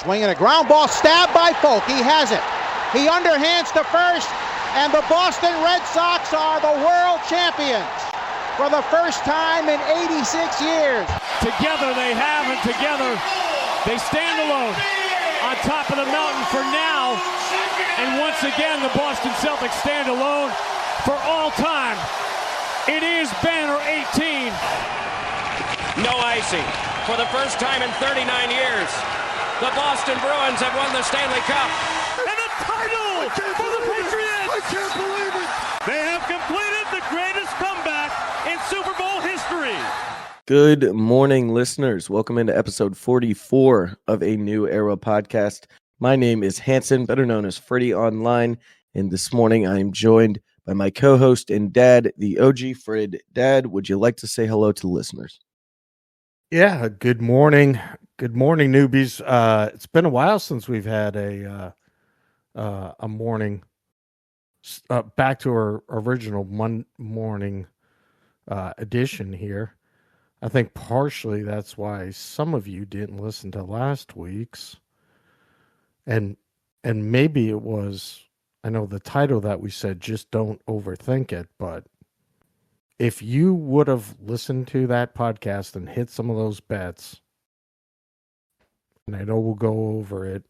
Swinging a ground ball, stabbed by Folk. He has it. He underhands to first, and the Boston Red Sox are the world champions for the first time in 86 years. Together they have, and together they stand alone on top of the mountain for now. And once again, the Boston Celtics stand alone for all time. It is banner 18. No icing. For the first time in 39 years, the Boston Bruins have won the Stanley Cup. And a title for the Patriots! I can't believe it! They have completed the greatest comeback in Super Bowl history. Good morning, listeners. Welcome into episode 44 of A New Era podcast. My name is Hanson, better known as Fryddy Online, and this morning I am joined by my co-host and dad, the OG Frid. Dad, would you like to say hello to the listeners? Yeah, good morning. Good morning, newbies. It's been a while since we've had a morning back to our original morning edition here. I think partially that's why some of you didn't listen to last week's, and maybe it was, I know the title that we said, just don't overthink it, but if you would have listened to that podcast and hit some of those bets, and I know we'll go over it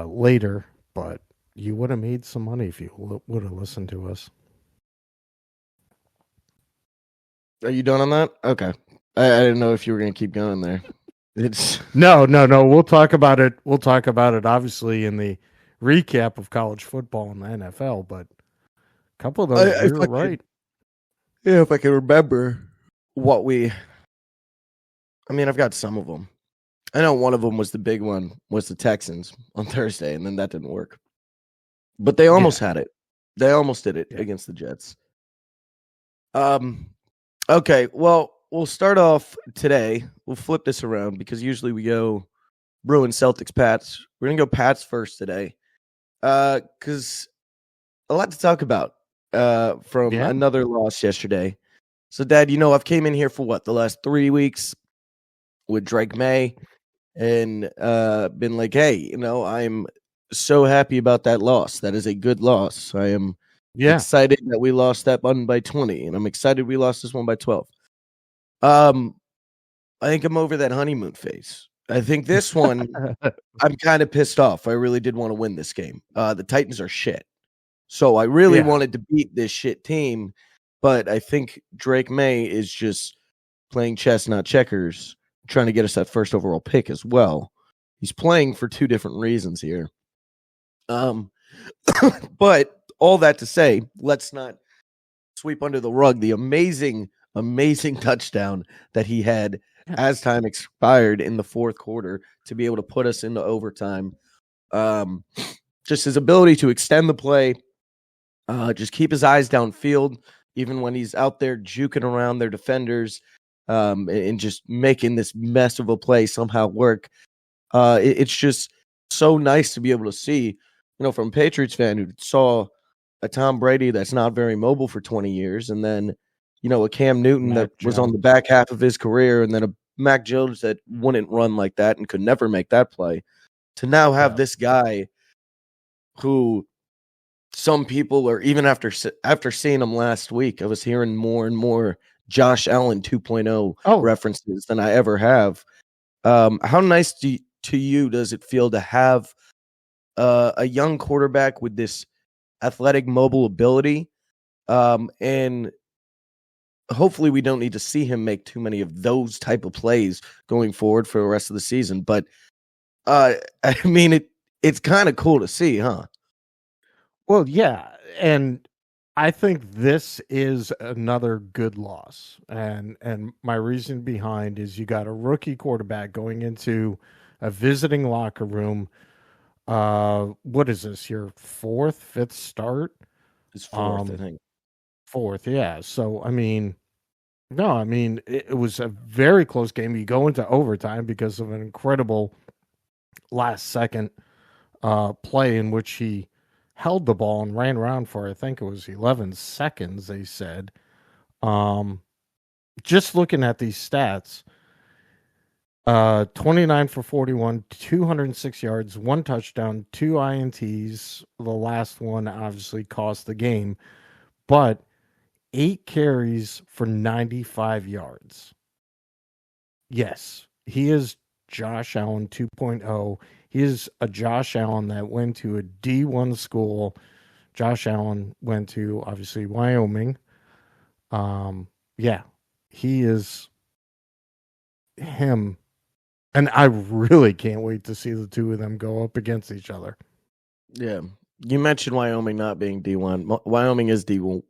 later, but you would have made some money if you would have listened to us. Are you done on that? Okay. I didn't know if you were going to keep going there. It's No. We'll talk about it. We'll talk about it, obviously, in the recap of college football and the NFL, but a couple of those, you're right. Yeah, if I can remember what I've got some of them. I know one of them was the big one, was the Texans on Thursday, and then that didn't work. But they almost had it. They almost did it against the Jets. Okay, well, we'll start off today. We'll flip this around because usually we go Bruins, Celtics, Pats. We're going to go Pats first today because a lot to talk about from another loss yesterday. So, Dad, I've came in here for the last 3 weeks with Drake Maye and been like, hey, I'm so happy about that loss. That is a good loss. I am excited that we lost that one by 20, and I'm excited we lost this one by 12. I think I'm over that honeymoon phase. I think this one, I'm kind of pissed off. I really did want to win this game. The Titans are shit. So I really wanted to beat this shit team, but I think Drake Maye is just playing chess, not checkers, trying to get us that first overall pick as well. He's playing for two different reasons here. But all that to say, let's not sweep under the rug the amazing touchdown that he had as time expired in the fourth quarter to be able to put us into overtime. Just his ability to extend the play, just keep his eyes downfield, even when he's out there juking around their defenders, and just making this mess of a play somehow work. It's just so nice to be able to see, from a Patriots fan who saw a Tom Brady that's not very mobile for 20 years, and then, a Cam Newton that was on the back half of his career, and then a Mac Jones that wouldn't run like that and could never make that play, to now have this guy who some people, or even after seeing him last week, I was hearing more and more Josh Allen 2.0 references than I ever have. How nice to you does it feel to have a young quarterback with this athletic, mobile ability, and hopefully we don't need to see him make too many of those type of plays going forward for the rest of the season. But it's kind of cool to see, huh? Well, yeah, and I think this is another good loss, and my reason behind is you got a rookie quarterback going into a visiting locker room. What is this, your fifth start? It's fourth, I think. Fourth, yeah. So, it was a very close game. You go into overtime because of an incredible last-second play in which he held the ball and ran around for, I think it was 11 seconds, they said. Just looking at these stats, 29 for 41, 206 yards, 1 touchdown, 2 INTs. The last one obviously cost the game, but 8 carries for 95 yards. Yes, he is Josh Allen 2.0. He is a Josh Allen that went to a D1 school. Josh Allen went to, obviously, Wyoming. Yeah, he is him. And I really can't wait to see the two of them go up against each other. Yeah. You mentioned Wyoming not being D1. Wyoming is D1.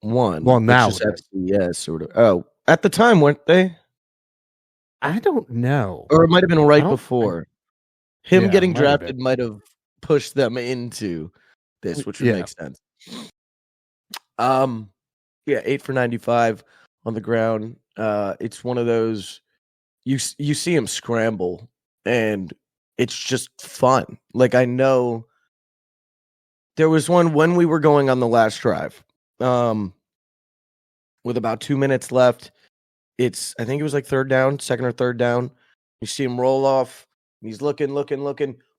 Well, now it's just FCS sort of. Oh, at the time, weren't they? I don't know. Or it might have been right before. Him getting drafted have might have pushed them into this, which would make sense. Yeah, 8 for 95 on the ground. It's one of those you see him scramble, and it's just fun. Like, I know there was one when we were going on the last drive, with about 2 minutes left. I think it was like second or third down. You see him roll off. He's looking,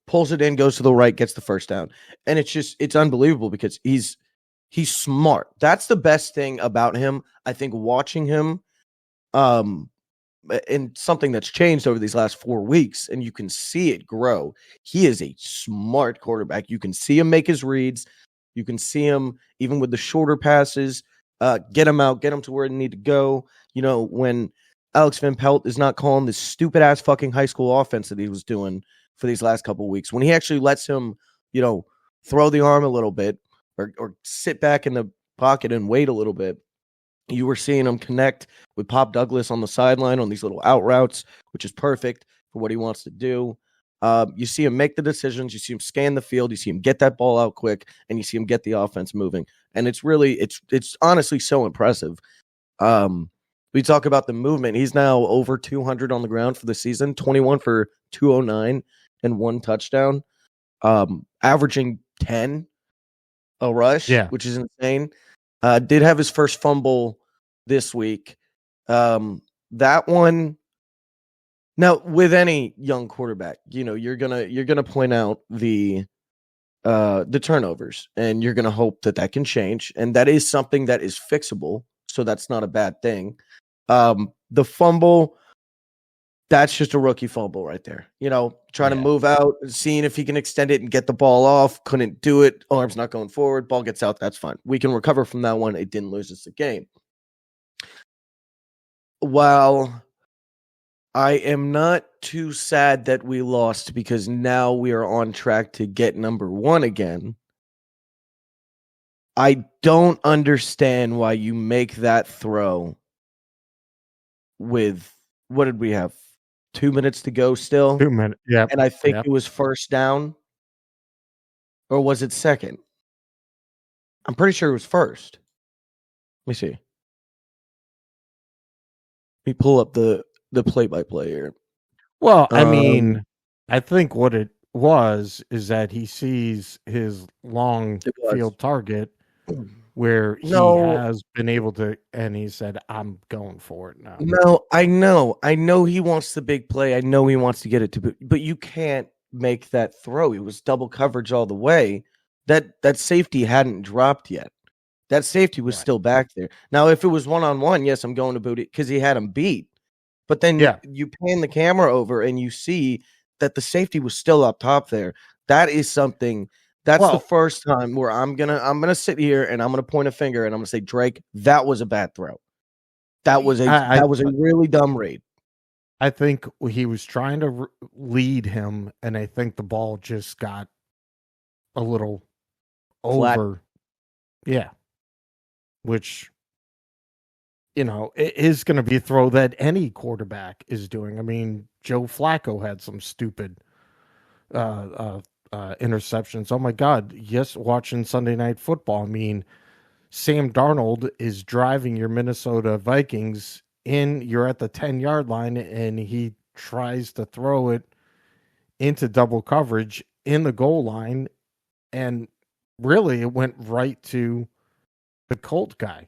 pulls it in, goes to the right, gets the first down. And it's unbelievable because he's smart. That's the best thing about him. I think watching him, and something that's changed over these last 4 weeks, and you can see it grow. He is a smart quarterback. You can see him make his reads. You can see him, even with the shorter passes, get him out, get him to where they need to go. You know, when Alex Van Pelt is not calling this stupid-ass fucking high school offense that he was doing for these last couple of weeks, when he actually lets him, throw the arm a little bit or sit back in the pocket and wait a little bit, you were seeing him connect with Pop Douglas on the sideline on these little out routes, which is perfect for what he wants to do. You see him make the decisions. You see him scan the field. You see him get that ball out quick, and you see him get the offense moving. And it's honestly so impressive. We talk about the movement. He's now over 200 on the ground for the season, 21 for 209 and 1 touchdown, averaging 10 a rush, which is insane. Did have his first fumble this week. That one. Now, with any young quarterback, you're gonna point out the turnovers, and you're gonna hope that can change, and that is something that is fixable. So that's not a bad thing. The fumble, that's just a rookie fumble right there. Trying to move out, seeing if he can extend it and get the ball off. Couldn't do it. Arm's not going forward. Ball gets out. That's fine. We can recover from that one. It didn't lose us the game. While I am not too sad that we lost, because now we are on track to get number 1 again, I don't understand why you make that throw with, what did we have? 2 minutes to go still? 2 minutes, yeah. And I think it was first down. Or was it second? I'm pretty sure it was first. Let me see. Let me pull up the play-by-play here. Well, I mean, I think what it was is that he sees his long field target where he has been able to, and he said, I'm going for it now. No, I know he wants the big play. I know he wants to get it to, but you can't make that throw. It was double coverage all the way. That safety hadn't dropped yet. That safety was still back there. Now, if it was one-on-one, yes, I'm going to boot it because he had him beat. But then you pan the camera over and you see that the safety was still up top there. That is something. That's the first time where I'm gonna sit here and I'm gonna point a finger and I'm gonna say, Drake, that was a bad throw. That was a really dumb read. I think he was trying to lead him, and I think the ball just got a little flat. Over. Yeah. Which, it is going to be a throw that any quarterback is doing. I mean, Joe Flacco had some stupid interceptions. Oh my God. Yes. Watching Sunday Night Football. I mean, Sam Darnold is driving your Minnesota Vikings you're at the 10-yard line, and he tries to throw it into double coverage in the goal line. And really it went right to the Colt guy.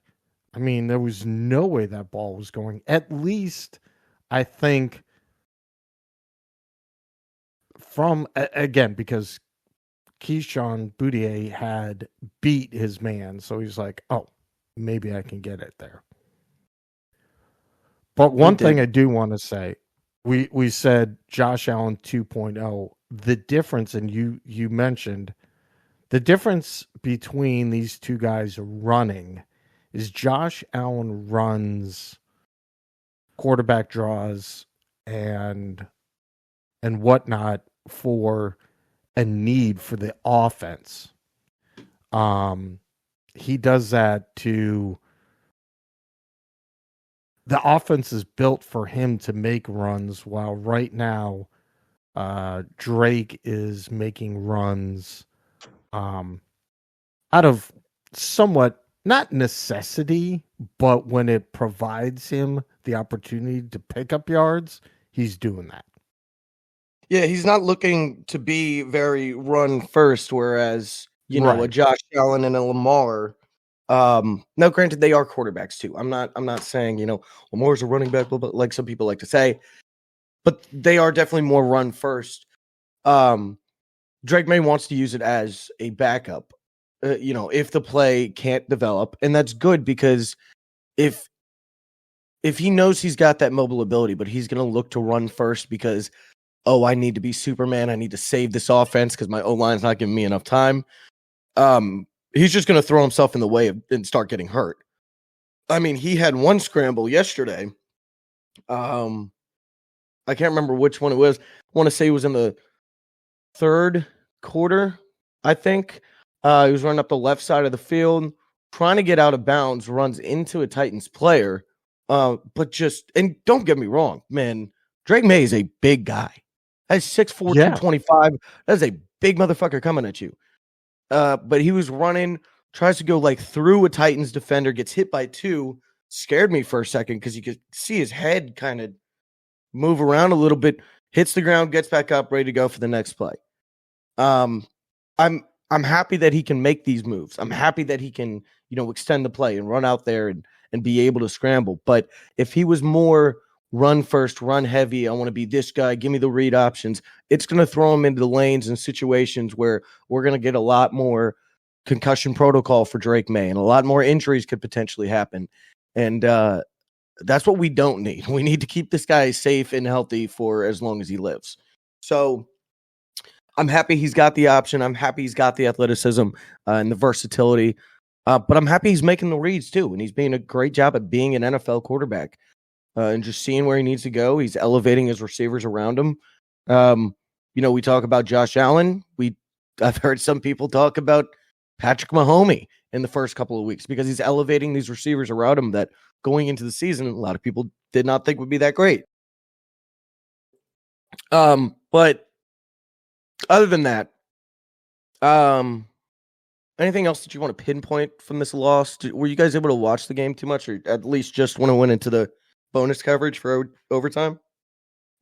I mean, there was no way that ball was going. At least I think again, because Keyshawn Boudier had beat his man, so he's like, oh, maybe I can get it there. But one thing I do want to say, we said Josh Allen 2.0. The difference, and you mentioned, the difference between these two guys running is Josh Allen runs quarterback draws and whatnot for a need for the offense. He does that to the offense is built for him to make runs, while right now Drake is making runs out of somewhat not necessity, but when it provides him the opportunity to pick up yards, he's doing that. Yeah, he's not looking to be very run first, whereas, you know, a Josh Allen and a Lamar. Now granted, they are quarterbacks too. I'm not saying, you know, Lamar's a running back, but like some people like to say, but they are definitely more run first. Drake Maye wants to use it as a backup, you know, if the play can't develop, and that's good because if he knows he's got that mobile ability, but he's going to look to run first because, oh, I need to be Superman. I need to save this offense because my O-line's not giving me enough time. He's just going to throw himself in the way and start getting hurt. I mean, he had one scramble yesterday. I can't remember which one it was. I want to say it was in the third quarter, I think. He was running up the left side of the field, trying to get out of bounds, runs into a Titans player. But just, and don't get me wrong, man, Drake Maye is a big guy. That's 6'4", 225. That's a big motherfucker coming at you. But he was running, tries to go like through a Titans defender, gets hit by two, scared me for a second because you could see his head kind of move around a little bit, hits the ground, gets back up, ready to go for the next play. I'm happy that he can make these moves. I'm happy that he can, you know, extend the play and run out there and be able to scramble. But if he was more run first, run heavy, I want to be this guy, give me the read options, it's going to throw him into the lanes and situations where we're going to get a lot more concussion protocol for Drake Maye and a lot more injuries could potentially happen. And that's what we don't need. We need to keep this guy safe and healthy for as long as he lives. So I'm happy he's got the option. I'm happy he's got the athleticism and the versatility. But I'm happy he's making the reads too. And he's doing a great job at being an NFL quarterback and just seeing where he needs to go. He's elevating his receivers around him. You know, we talk about Josh Allen. I've heard some people talk about Patrick Mahomes in the first couple of weeks because he's elevating these receivers around him that going into the season, a lot of people did not think would be that great. But other than that, anything else that you want to pinpoint from this loss? Were you guys able to watch the game too much, or at least just when it went into the bonus coverage for overtime?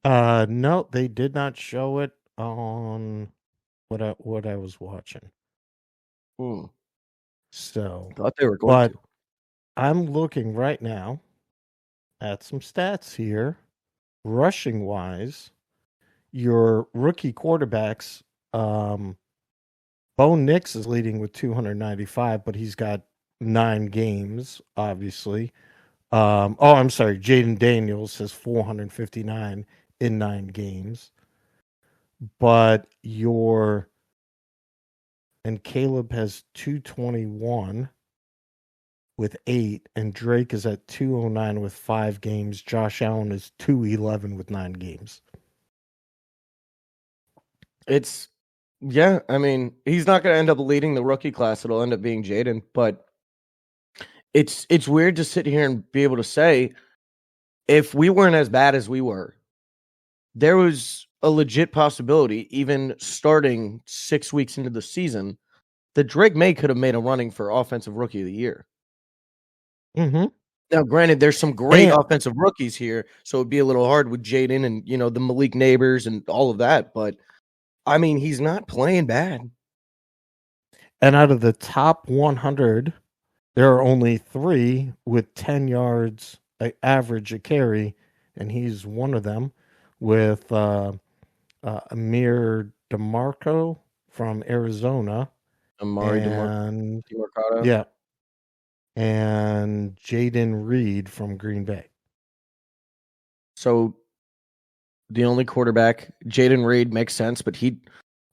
No, they did not show it on what I was watching. So thought they were going to. I'm looking right now at some stats here, rushing wise. Your rookie quarterbacks, Bo Nix is leading with 295, but he's got 9 games, obviously. I'm sorry, Jaden Daniels has 459 in 9 games. But and Caleb has 221 with 8, and Drake is at 209 with 5 games. Josh Allen is 211 with 9 games. I mean, he's not going to end up leading the rookie class. It'll end up being Jaden, but it's weird to sit here and be able to say if we weren't as bad as we were, there was a legit possibility, even starting 6 weeks into the season, that Drake Maye could have made a running for Offensive Rookie of the Year. Mm-hmm. Now, granted, there's some great offensive rookies here, so it'd be a little hard with Jaden and, you know, the Malik Neighbors and all of that, but I mean, he's not playing bad. And out of the top 100, there are only 3 with 10 yards average a carry, and he's one of them with Amir DeMarco from Arizona. Amari and DeMarcado. yeah, and Jaden Reed from Green Bay. So the only quarterback, Jaden Reed, makes sense, but he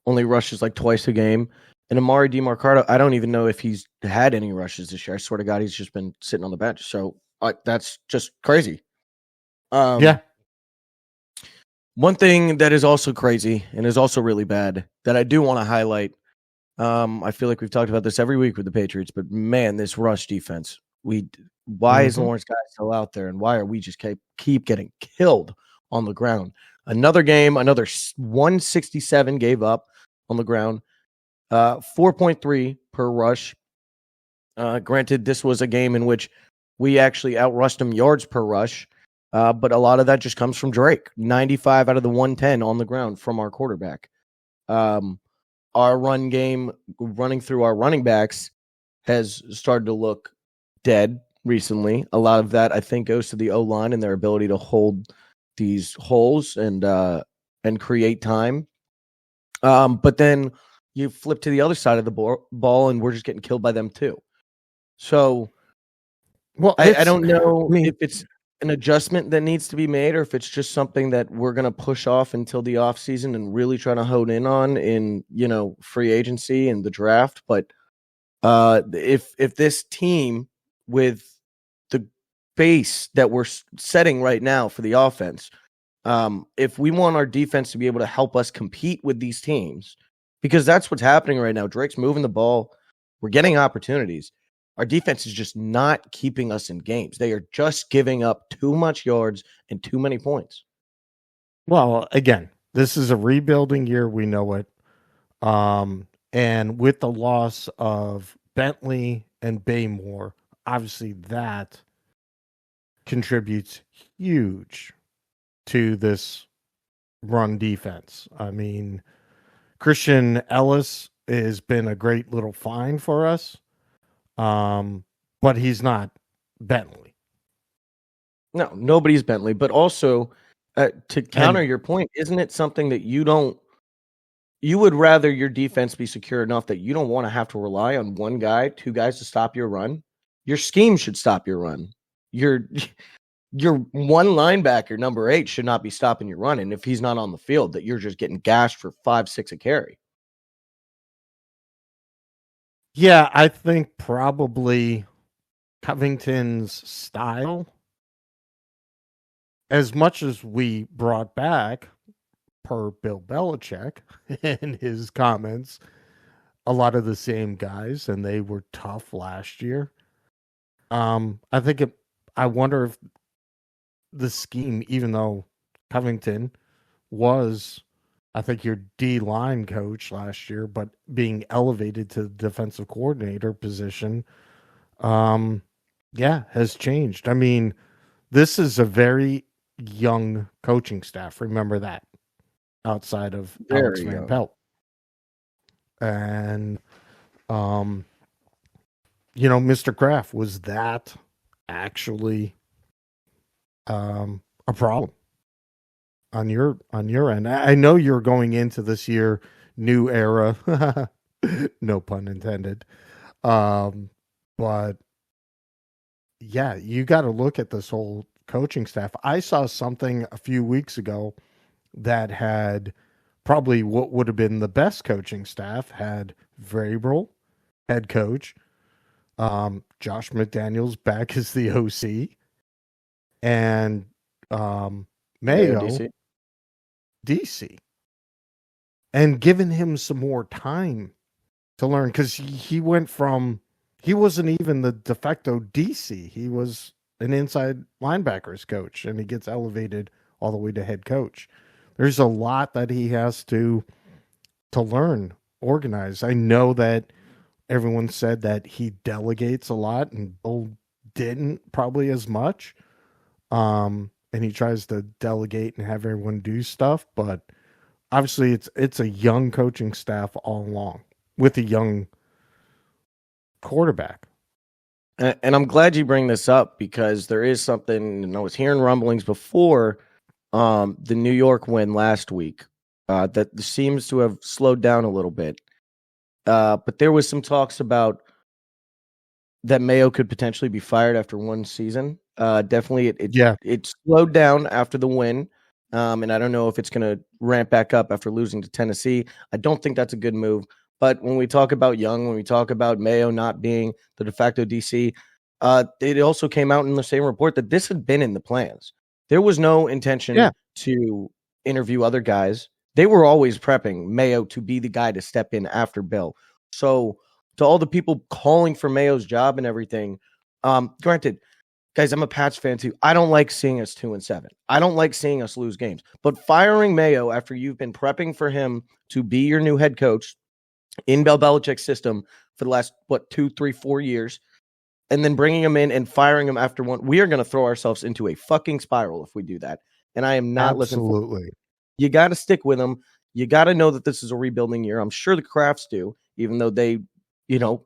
only rushes like twice a game. And Amari DeMarcado, I don't even know if he's had any rushes this year. I swear to God, he's just been sitting on the bench. So that's just crazy. Yeah. One thing that is also crazy and is also really bad that I do want to highlight. I feel like we've talked about this every week with the Patriots, but man, this rush defense. Why is Lawrence Guy still out there, and why are we just keep getting killed on the ground? Another game, another 167 gave up on the ground, 4.3 per rush. Granted, this was a game in which we actually outrushed them yards per rush, but a lot of that just comes from Drake. 95 out of the 110 on the ground from our quarterback. Our run game, running through our running backs, has started to look dead recently. A lot of that, I think, goes to the O-line and their ability to hold these holes and create time. But then you flip to the other side of the ball, and we're just getting killed by them too. So, well, I don't know if it's an adjustment that needs to be made, or if it's just something that we're going to push off until the offseason and really try to hone in on in, free agency and the draft. But if this team, with the base that we're setting right now for the offense, if we want our defense to be able to help us compete with these teams, because that's what's happening right now. Drake's moving the ball. We're getting opportunities. Our defense is just not keeping us in games. They are just giving up too much yards and too many points. Well, again, this is a rebuilding year. We know it. And with the loss of Bentley and Baymore, obviously that contributes huge to this run defense. I mean, Christian Ellis has been a great little find for us. But he's not Bentley. No, nobody's Bentley. But also, to counter your point, isn't it something that you would rather your defense be secure enough that you don't want to have to rely on one guy, two guys to stop your run? Your scheme should stop your run. Your one linebacker, number 8, should not be stopping your run. And if he's not on the field, that you're just getting gashed for 5-6 a carry. Yeah, I think probably Covington's style, as much as we brought back, per Bill Belichick in his comments, a lot of the same guys, and they were tough last year. I wonder if the scheme, even though Covington was, I think, your D-line coach last year, but being elevated to the defensive coordinator position, has changed. I mean, this is a very young coaching staff. Remember that, outside of Alex Van Pelt. And, Mr. Kraft, was that actually a problem on your end? I know you're going into this year, new era, no pun intended. But yeah, you got to look at this whole coaching staff. I saw something a few weeks ago that had probably what would have been the best coaching staff, had Vrabel, head coach, Josh McDaniels back as the OC, and Mayo, DC, and giving him some more time to learn, because he went from, he wasn't even the de facto DC. He was an inside linebackers coach, and he gets elevated all the way to head coach. There's a lot that he has to learn, organize. I know that everyone said that he delegates a lot, and Bill didn't probably as much. And he tries to delegate and have everyone do stuff, but obviously it's a young coaching staff all along with a young quarterback. And I'm glad you bring this up, because there is something, and I was hearing rumblings before the New York win last week. that seems to have slowed down a little bit. But there was some talks about that Mayo could potentially be fired after one season. Definitely, it slowed down after the win. And I don't know if it's going to ramp back up after losing to Tennessee. I don't think that's a good move. But when we talk about Young, when we talk about Mayo not being the de facto DC, it also came out in the same report that this had been in the plans. There was no intention to interview other guys. They were always prepping Mayo to be the guy to step in after Bill. So to all the people calling for Mayo's job and everything, granted, guys, I'm a Pats fan too. I don't like seeing us 2-7. I don't like seeing us lose games. But firing Mayo after you've been prepping for him to be your new head coach in Bill Belichick's system for the last, 2, 3, 4 years, and then bringing him in and firing him after one, we are going to throw ourselves into a fucking spiral if we do that. And I am not looking for it. You got to stick with him. You got to know that this is a rebuilding year. I'm sure the Crafts do, even though they,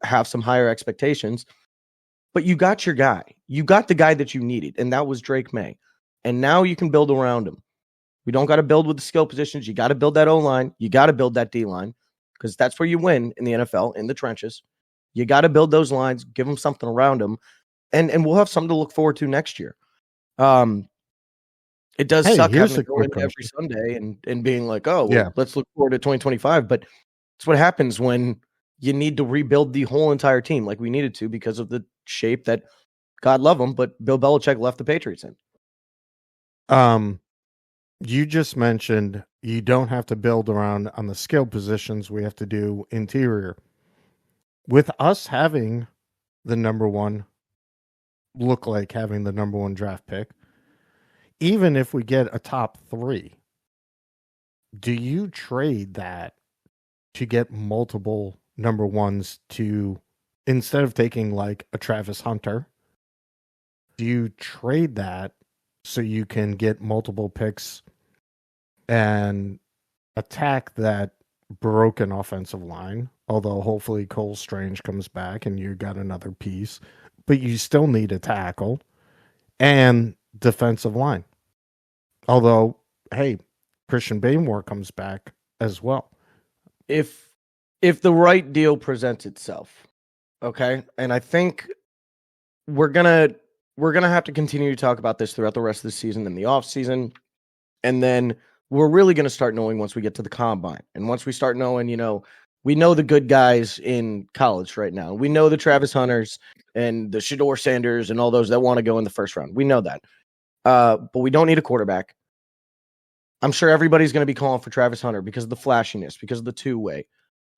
have some higher expectations. But you got your guy. You got the guy that you needed, and that was Drake Maye. And now you can build around him. We don't got to build with the skill positions. You got to build that O-line. You got to build that D-line, because that's where you win in the NFL, in the trenches. You got to build those lines, give them something around them, and we'll have something to look forward to next year. It does suck having to go in every Sunday and being like, let's look forward to 2025. But it's what happens when you need to rebuild the whole entire team like we needed to because of the shape that, God love him, but Bill Belichick left the Patriots in. You just mentioned you don't have to build around on the skill positions. We have to do interior. With us having the number one draft pick, even if we get a top 3, do you trade that to get multiple number ones to, instead of taking like a Travis Hunter, do you trade that so you can get multiple picks and attack that broken offensive line? Although hopefully Cole Strange comes back and you got another piece, but you still need a tackle and defensive line. Although, hey, Christian Baymore comes back as well. If the right deal presents itself, okay, and I think we're gonna have to continue to talk about this throughout the rest of the season and the offseason, and then we're really gonna start knowing once we get to the combine, and once we start knowing, we know the good guys in college right now. We know the Travis Hunters and the Shedeur Sanders and all those that want to go in the first round. We know that, but we don't need a quarterback. I'm sure everybody's going to be calling for Travis Hunter because of the flashiness, because of the two-way.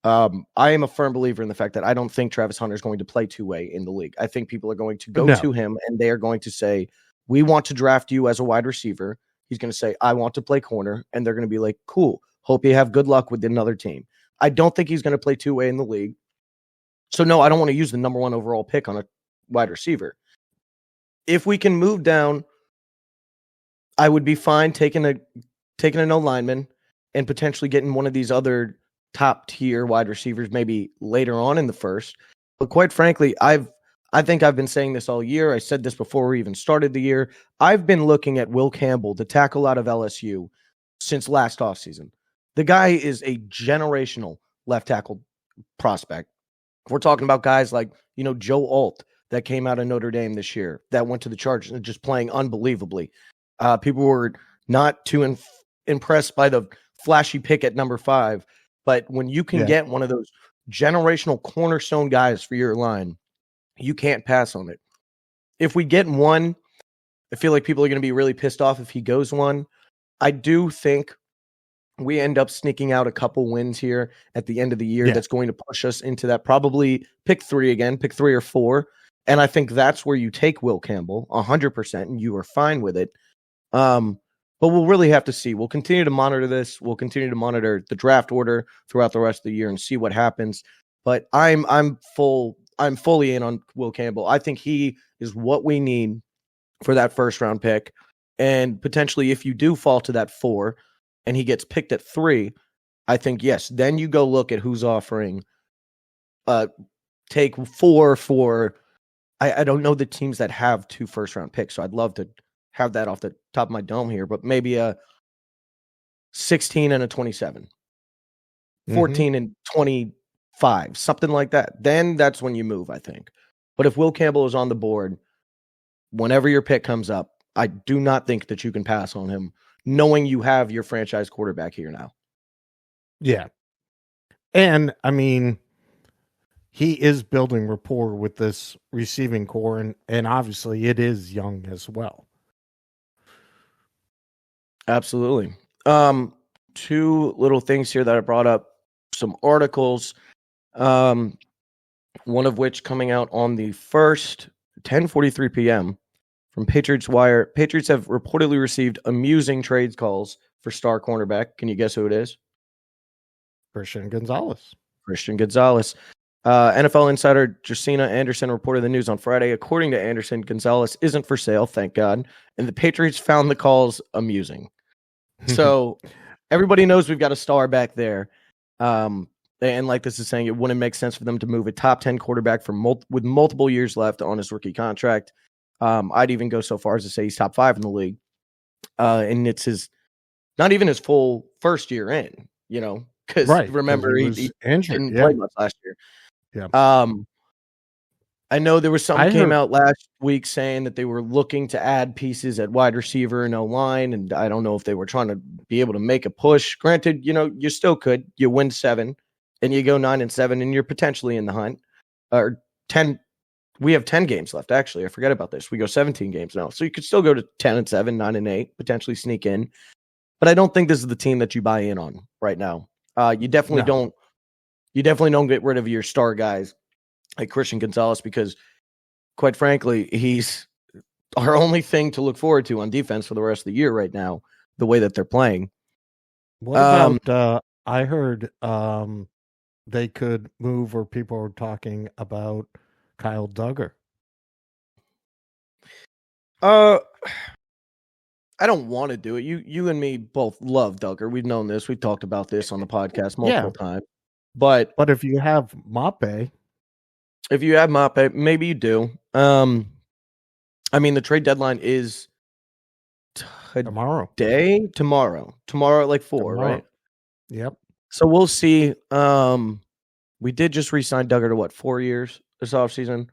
I am a firm believer in the fact that I don't think Travis Hunter is going to play two-way in the league. I think people are going to go to him and they are going to say, we want to draft you as a wide receiver. He's going to say, I want to play corner. And they're going to be like, cool. Hope you have good luck with another team. I don't think he's going to play two-way in the league. So, no, I don't want to use the number 1 overall pick on a wide receiver. If we can move down, I would be fine taking an O-lineman and potentially getting one of these other top-tier wide receivers maybe later on in the first. But quite frankly, I think I've been saying this all year. I said this before we even started the year. I've been looking at Will Campbell, the tackle out of LSU, since last offseason. The guy is a generational left tackle prospect. We're talking about guys like, Joe Alt that came out of Notre Dame this year, that went to the Chargers and just playing unbelievably. People were not too impressed by the flashy pick at number 5. But when you can get one of those generational cornerstone guys for your line, you can't pass on it. If we get one, I feel like people are going to be really pissed off if he goes one. I do think we end up sneaking out a couple wins here at the end of the year. That's going to push us into that probably pick 3 again, pick 3 or 4. And I think that's where you take Will Campbell 100% and you are fine with it. But we'll really have to see. We'll continue to monitor this. We'll continue to monitor the draft order throughout the rest of the year and see what happens. But I'm fully in on Will Campbell. I think he is what we need for that first round pick. And potentially if you do fall to that 4 and he gets picked at 3, I think, yes, then you go look at who's offering take 4 for I don't know the teams that have 2 first round picks. So I'd love to have that off the top of my dome here, but maybe 16 and a 27, 14 and 25, something like that. Then that's when you move, I think. But if Will Campbell is on the board, whenever your pick comes up, I do not think that you can pass on him, knowing you have your franchise quarterback here now. Yeah. And I mean, he is building rapport with this receiving core, and obviously it is young as well. Absolutely. Two little things here that I brought up, some articles, one of which coming out on the 1st, 10:43 p.m. from Patriots Wire. Patriots have reportedly received amusing trade calls for star cornerback. Can you guess who it is? Christian Gonzalez. NFL insider Josina Anderson reported the news on Friday. According to Anderson, Gonzalez isn't for sale, thank God, and the Patriots found the calls amusing. So everybody knows we've got a star back there. And like this is saying, it wouldn't make sense for them to move a top 10 quarterback with multiple years left on his rookie contract. I'd even go so far as to say he's top 5 in the league. And it's not even his full first year in, because remember, he injured. didn't play much last year. Yeah. I know there was something came out last week saying that they were looking to add pieces at wide receiver and O-line, and I don't know if they were trying to be able to make a push. Granted, you still could. You win 7, and you go 9-7, and you're potentially in the hunt. Or 10. We have 10 games left, actually. I forget about this. We go 17 games now. So you could still go to 10-7, 9-8, potentially sneak in. But I don't think this is the team that you buy in on right now. You definitely don't get rid of your star guys like Christian Gonzalez, because quite frankly, he's our only thing to look forward to on defense for the rest of the year right now, the way that they're playing. What about I heard they could move, or people are talking about Kyle Duggar. I don't want to do it. You and me both love Duggar. We've known this. We've talked about this on the podcast multiple times. But if you have Mape, maybe you do. I mean, the trade deadline is tomorrow. Tomorrow at like 4, right? Yep. So we'll see. We did just re-sign Duggar to 4 years this offseason.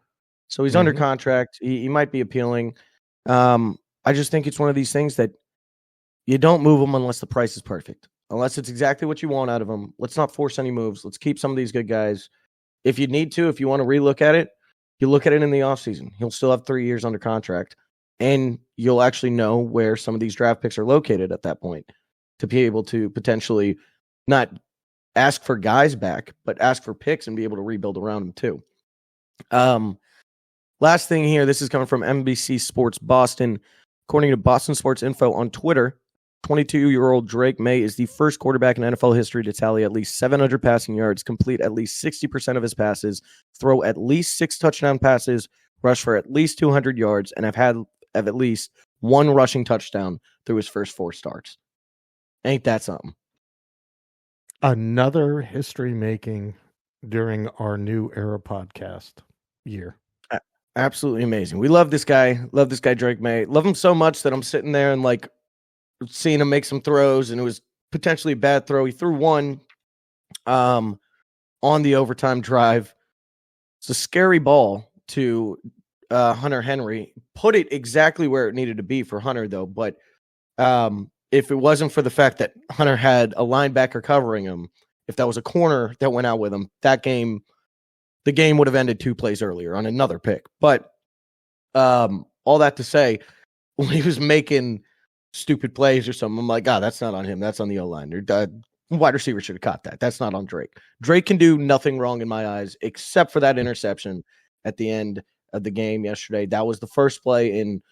So he's under contract. He might be appealing. I just think it's one of these things that you don't move him unless the price is perfect. Unless it's exactly what you want out of him. Let's not force any moves. Let's keep some of these good guys. If you need to, if you want to relook at it, you look at it in the offseason. He'll still have 3 years under contract. And you'll actually know where some of these draft picks are located at that point to be able to potentially not ask for guys back, but ask for picks and be able to rebuild around them too. Last thing here, this is coming from NBC Sports Boston. According to Boston Sports Info on Twitter, 22-year-old Drake Maye is the first quarterback in NFL history to tally at least 700 passing yards, complete at least 60% of his passes, throw at least 6 touchdown passes, rush for at least 200 yards, and have at least 1 rushing touchdown through his first 4 starts. Ain't that something? Another history making during our new era podcast year. Absolutely amazing. We love this guy. Drake Maye. Love him so much that I'm sitting there and like seeing him make some throws, and it was potentially a bad throw. He threw one on the overtime drive. It's a scary ball to Hunter Henry. Put it exactly where it needed to be for Hunter, though. But if it wasn't for the fact that Hunter had a linebacker covering him, if that was a corner that went out with him, the game would have ended 2 plays earlier on another pick. But all that to say, when he was making stupid plays or something, I'm like, that's not on him. That's on the O-line. Wide receiver should have caught that. That's not on Drake. Drake can do nothing wrong in my eyes, except for that interception at the end of the game yesterday. That was the first play in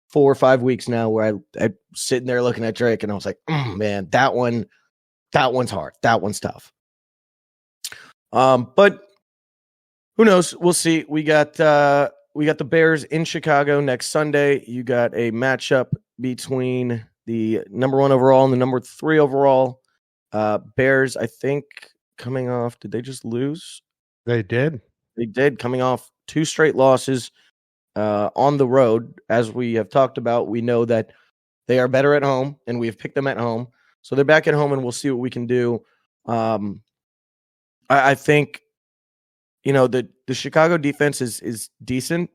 4 or 5 weeks now where I'm sitting there looking at Drake, and I was like, man, that one's hard. That one's tough. But who knows? We'll see. We got the Bears in Chicago next Sunday. You got a matchup between the number 1 overall and the number 3 overall. Bears, I think, coming off. Did they just lose? They did. They did, coming off 2 straight losses on the road. As we have talked about, we know that they are better at home, and we have picked them at home. So they're back at home, and we'll see what we can do. I think, the Chicago defense is decent.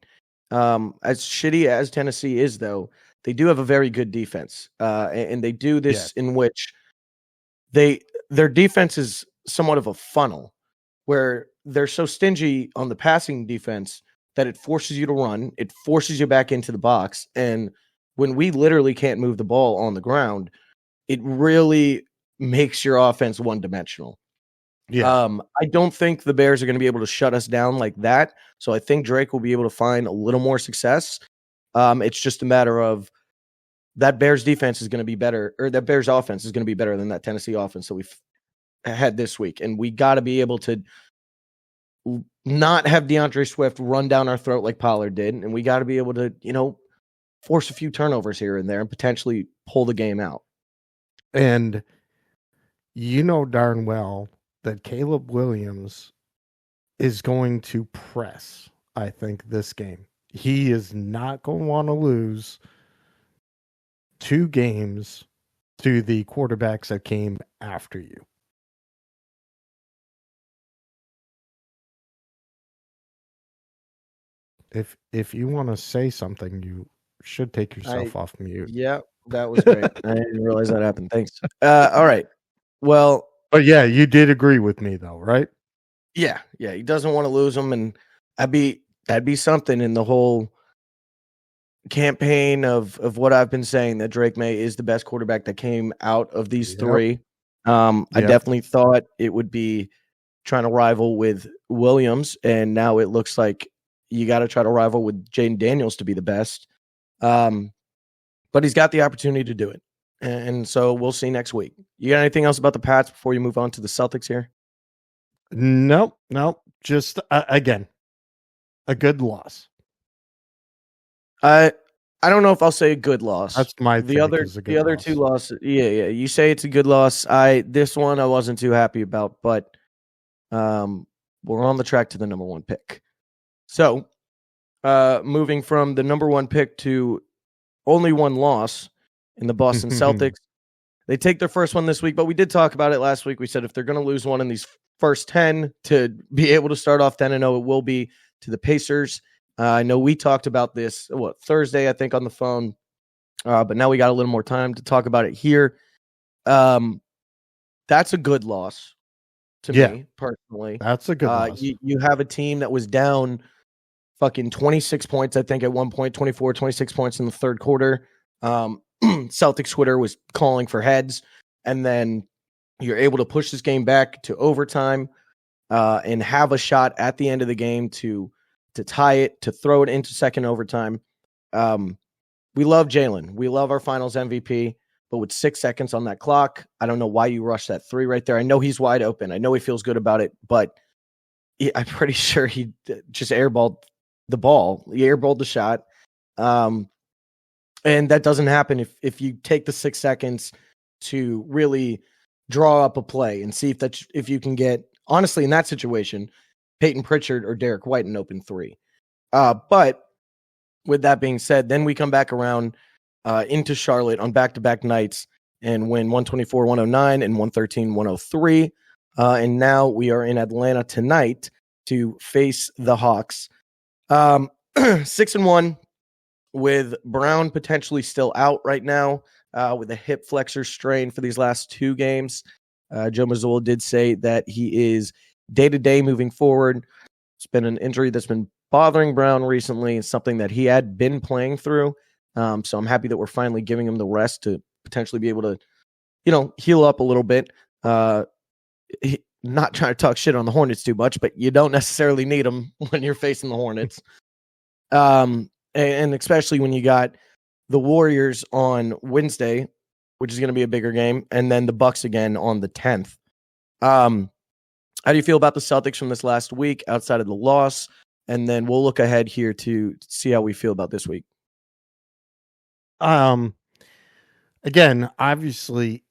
As shitty as Tennessee is, though, they do have a very good defense. And they do this in which their defense is somewhat of a funnel, where they're so stingy on the passing defense that it forces you to run. It forces you back into the box. And when we literally can't move the ball on the ground, it really makes your offense one-dimensional. Yeah. I don't think the Bears are going to be able to shut us down like that. So I think Drake will be able to find a little more success. It's just a matter of that Bears defense is going to be better, or that Bears offense is going to be better than that Tennessee offense that we've had this week. And we got to be able to not have DeAndre Swift run down our throat like Pollard did. And we got to be able to, force a few turnovers here and there and potentially pull the game out. And darn well that Caleb Williams is going to press, I think, this game. He is not going to want to lose 2 games to the quarterbacks that came after you. If you want to say something, you should take yourself off mute. Yeah, that was great. I didn't realize that happened. Thanks. All right. Well, but yeah, you did agree with me though, right? Yeah. He doesn't want to lose them, and that'd be something in the whole campaign of what I've been saying, that Drake Maye is the best quarterback that came out of these 3. I definitely thought it would be trying to rival with Williams, and now it looks like you got to try to rival with Jaden Daniels to be the best. But he's got the opportunity to do it. And so we'll see next week. You got anything else about the Pats before you move on to the Celtics here? Nope. Just, again, a good loss. I don't know if I'll say a good loss. That's my the other 2 losses. Yeah. You say it's a good loss. This one I wasn't too happy about, but we're on the track to the number 1 pick. So, moving from the number 1 pick to only 1 loss in the Boston Celtics. They take their first one this week, but we did talk about it last week. We said if they're going to lose one in these first 10 to be able to start off 10-0, it will be to the Pacers. I know we talked about this, Thursday, I think, on the phone, but now we got a little more time to talk about it here. That's a good loss to me, personally. That's a good loss. You have a team that was down fucking 26 points, I think, at one point, 26 points in the third quarter. Celtics Twitter was calling for heads, and then you're able to push this game back to overtime and have a shot at the end of the game to tie it, to throw it into second overtime. We love Jalen. We love our finals MVP, but with 6 seconds on that clock, I don't know why you rushed that 3 right there. I know he's wide open. I know he feels good about it, but I'm pretty sure he just airballed the ball. He airballed the shot. And that doesn't happen if you take the 6 seconds to really draw up a play and see if you can get, honestly, in that situation, Peyton Pritchard or Derek White an open 3. But with that being said, then we come back around into Charlotte on back-to-back nights and win 124-109 and 113-103. And now we are in Atlanta tonight to face the Hawks. 6-1 with Brown potentially still out right now with a hip flexor strain for these last 2 games. Joe Mazzulla did say that he is day-to-day moving forward. It's been an injury that's been bothering Brown recently. It's something that he had been playing through. So I'm happy that we're finally giving him the rest to potentially be able to, heal up a little bit. Not trying to talk shit on the Hornets too much, but you don't necessarily need them when you're facing the Hornets. And especially when you got the Warriors on Wednesday, which is going to be a bigger game, and then the Bucks again on the 10th. How do you feel about the Celtics from this last week outside of the loss? And then we'll look ahead here to see how we feel about this week. Again, obviously,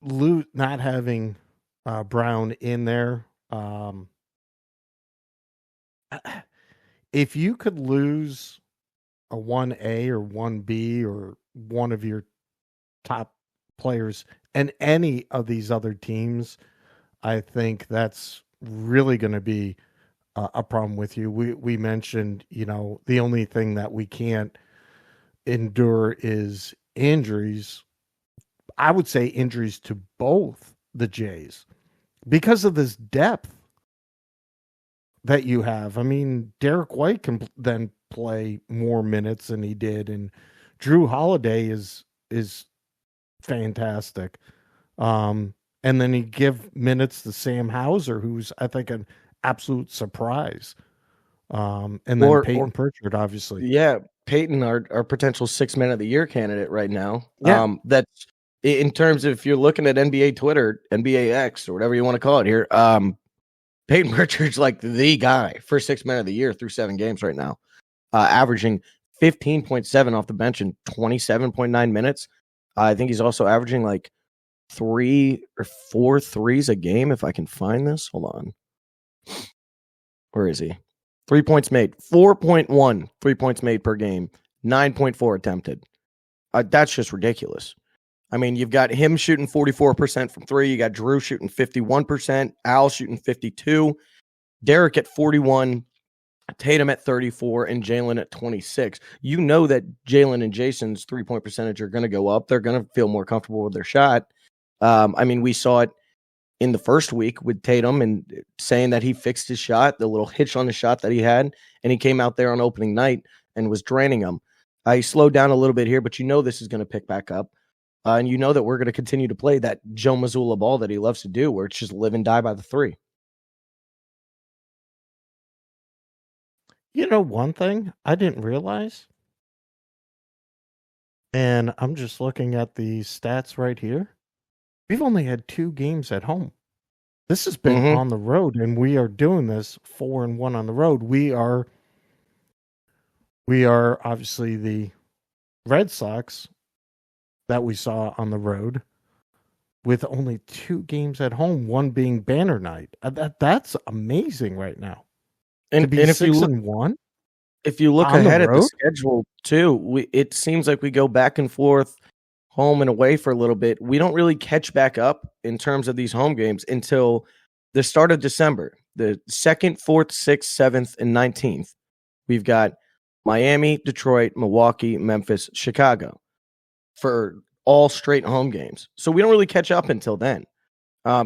not having Brown in there. If you could lose a 1A or 1B or one of your top players and any of these other teams, I think that's really going to be a problem with you. We mentioned, the only thing that we can't endure is injuries. I would say injuries to both the Jays because of this depth that you have. I mean, Derek White can then play more minutes than he did, and Drew Holiday is fantastic. And then you give minutes to Sam Hauser, who's I think an absolute surprise. And then Peyton Pritchard, obviously. Yeah, Peyton, our potential 6-man of the year candidate right now. Yeah. That's in terms of if you're looking at NBA Twitter, NBA X, or whatever you want to call it here. Peyton Pritchard's like the guy for 6-man of the year through 7 games right now, averaging 15.7 off the bench in 27.9 minutes. I think he's also averaging like 3 or 4 threes a game. If I can find this, hold on. Where is he? 3 points made, 4.1 3 points made per game, 9.4 attempted. That's just ridiculous. I mean, you've got him shooting 44% from 3. You got Drew shooting 51%, Al shooting 52%, Derek at 41%, Tatum at 34%, and Jalen at 26%. You know that Jalen and Jason's 3-point percentage are going to go up. They're going to feel more comfortable with their shot. I mean, we saw it in the first week with Tatum and saying that he fixed his shot, the little hitch on the shot that he had, and he came out there on opening night and was draining them. He slowed down a little bit here, but you know this is going to pick back up. And you know that we're going to continue to play that Joe Mazzulla ball that he loves to do, where it's just live and die by the 3. You know, one thing I didn't realize, and I'm just looking at the stats right here. We've only had 2 games at home. This has been on the road, and we are doing this 4-1 on the road. We are obviously the Red Sox that we saw on the road with only 2 games at home, one being banner night. That's amazing right now. And, to be and if you look, 6-1, if you look on the ahead at the road? schedule too, it seems like we go back and forth, home and away for a little bit. We don't really catch back up in terms of these home games until the start of December, the 2nd, 4th, 6th, 7th, and 19th. We've got Miami, Detroit, Milwaukee, Memphis, Chicago for all straight home games. So we don't really catch up until then.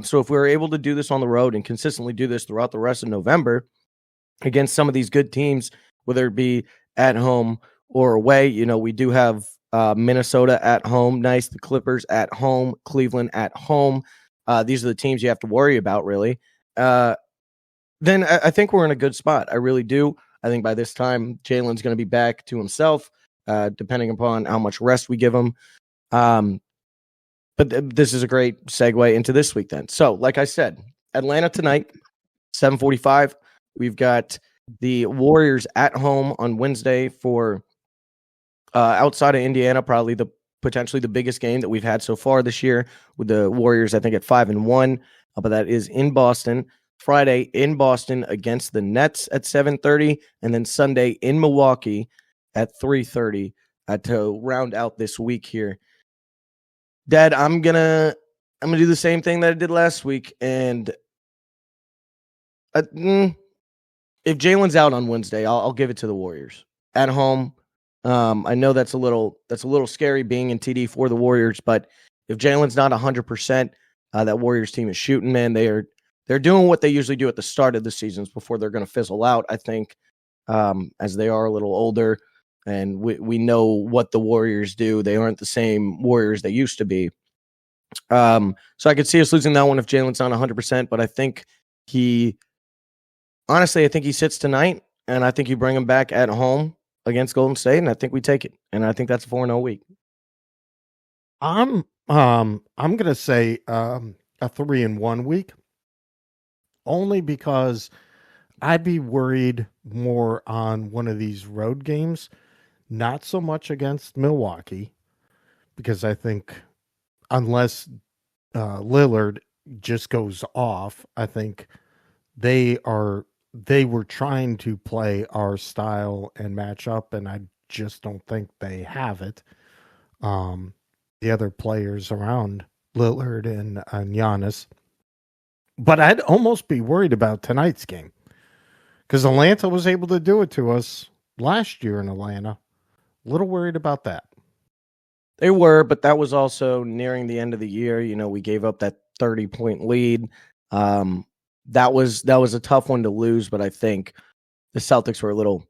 So if we're able to do this on the road and consistently do this throughout the rest of November against some of these good teams, whether it be at home or away, we do have Minnesota at home, nice. The Clippers at home, Cleveland at home. These are the teams you have to worry about, really. Then I think we're in a good spot. I really do. I think by this time, Jalen's going to be back to himself, depending upon how much rest we give him. But this is a great segue into this week then. So, like I said, Atlanta tonight, 7:45. We've got the Warriors at home on Wednesday for outside of Indiana, probably potentially the biggest game that we've had so far this year, with the Warriors, I think, at 5-1. But that is in Boston. Friday in Boston against the Nets at 7:30, and then Sunday in Milwaukee at 3:30 to round out this week here. Dad, I'm gonna do the same thing that I did last week, and if Jalen's out on Wednesday, I'll give it to the Warriors at home. I know that's a little scary being in TD for the Warriors, but if Jalen's not 100%, that Warriors team is shooting, man. They're doing what they usually do at the start of the seasons before they're going to fizzle out, I think, as they are a little older. And we know what the Warriors do. They aren't the same Warriors they used to be. So I could see us losing that one if Jalen's not 100%, but I think he sits tonight, and I think you bring him back at home against Golden State, and I think we take it. And I think that's a 4-0 week. I'm going to say a 3-1 week, only because I'd be worried more on one of these road games, not so much against Milwaukee, because I think unless Lillard just goes off, I think they were trying to play our style and match up, and I just don't think they have it. The other players around Lillard and Giannis. But I'd almost be worried about tonight's game because Atlanta was able to do it to us last year in Atlanta. A little worried about that. They were, but that was also nearing the end of the year. You know, we gave up that 30-point lead. That was a tough one to lose, but I think the Celtics were a little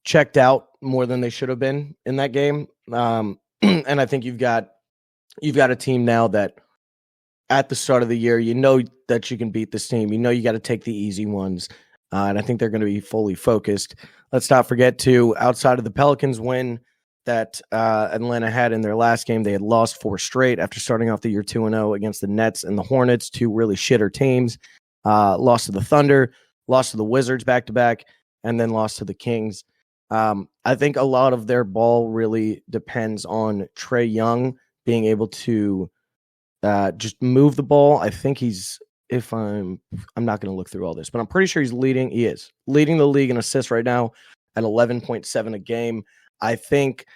checked out more than they should have been in that game. And I think you've got a team now that at the start of the year, you know that you can beat this team. You know you got to take the easy ones. And I think they're going to be fully focused. Let's not forget, too, outside of the Pelicans win that Atlanta had in their last game, they had lost 4 straight after starting off the year 2-0 against the Nets and the Hornets, 2 really shitter teams. Lost to the Thunder, lost to the Wizards back-to-back, and then lost to the Kings. I think a lot of their ball really depends on Trae Young being able to just move the ball. I think I'm not going to look through all this, but I'm pretty sure he is leading the league in assists right now at 11.7 a game. I think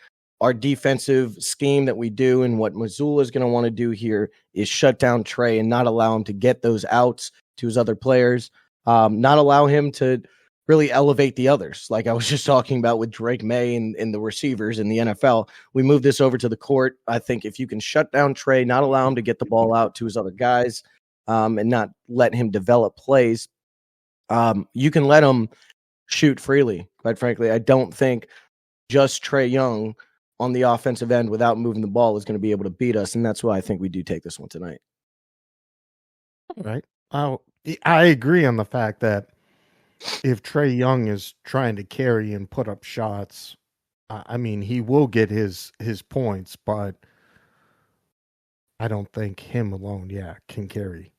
our defensive scheme that we do and what Mazzulla is going to want to do here is shut down Trae and not allow him to get those outs to his other players, not allow him to really elevate the others. Like I was just talking about with Drake Maye and the receivers in the NFL, we move this over to the court. I think if you can shut down Trae, not allow him to get the ball out to his other guys, and not let him develop plays, you can let him shoot freely. Quite frankly, I don't think just Trae Young on the offensive end without moving the ball is going to be able to beat us, and that's why I think we do take this one tonight. All right. I agree on the fact that if Trae Young is trying to carry and put up shots, I mean, he will get his points, but I don't think him alone, can carry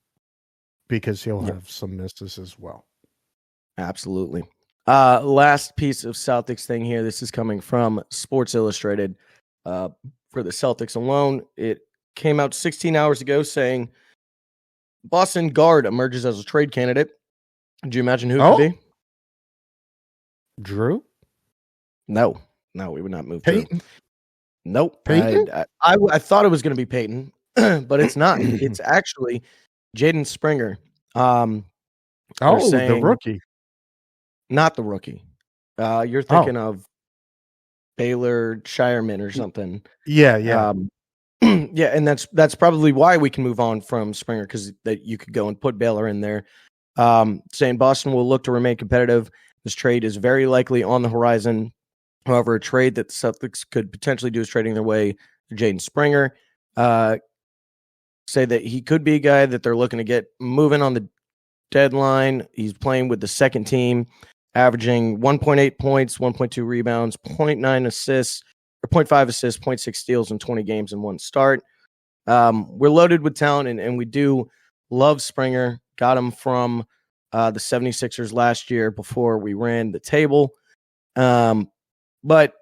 because he'll have some misses as well. Absolutely. Last piece of Celtics thing here. This is coming from Sports Illustrated. For the Celtics alone, it came out 16 hours ago saying Boston guard emerges as a trade candidate. Do you imagine who it could be? Drew? No, we would not move Peyton? Drew. Nope. Peyton? I thought it was going to be Peyton, but it's not. It's actually Jaden Springer. The rookie. Not the rookie. You're thinking of Baylor Shireman or something. Yeah. Yeah, and that's probably why we can move on from Springer, because that you could go and put Baylor in there. Saying Boston will look to remain competitive. This trade is very likely on the horizon. However, a trade that the Celtics could potentially do is trading their way to Jaden Springer. Say that he could be a guy that they're looking to get moving on the deadline. He's playing with the second team, averaging 1.8 points, 1.2 rebounds, 0.9 assists, or 0.5 assists, 0.6 steals in 20 games in one start. We're loaded with talent, and we do love Springer. Got him from the 76ers last year before we ran the table. But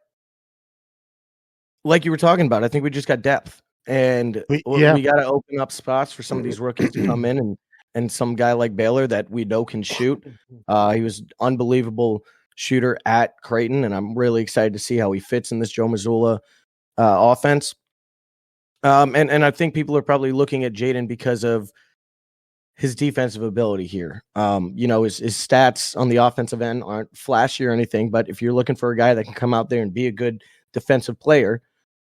like you were talking about, I think we just got depth. And we got to open up spots for some of these rookies to come in and some guy like Baylor that we know can shoot. He was an unbelievable shooter at Creighton, and I'm really excited to see how he fits in this Joe Mazzulla offense. And I think people are probably looking at Jaden because of his defensive ability here. His stats on the offensive end aren't flashy or anything, but if you're looking for a guy that can come out there and be a good defensive player,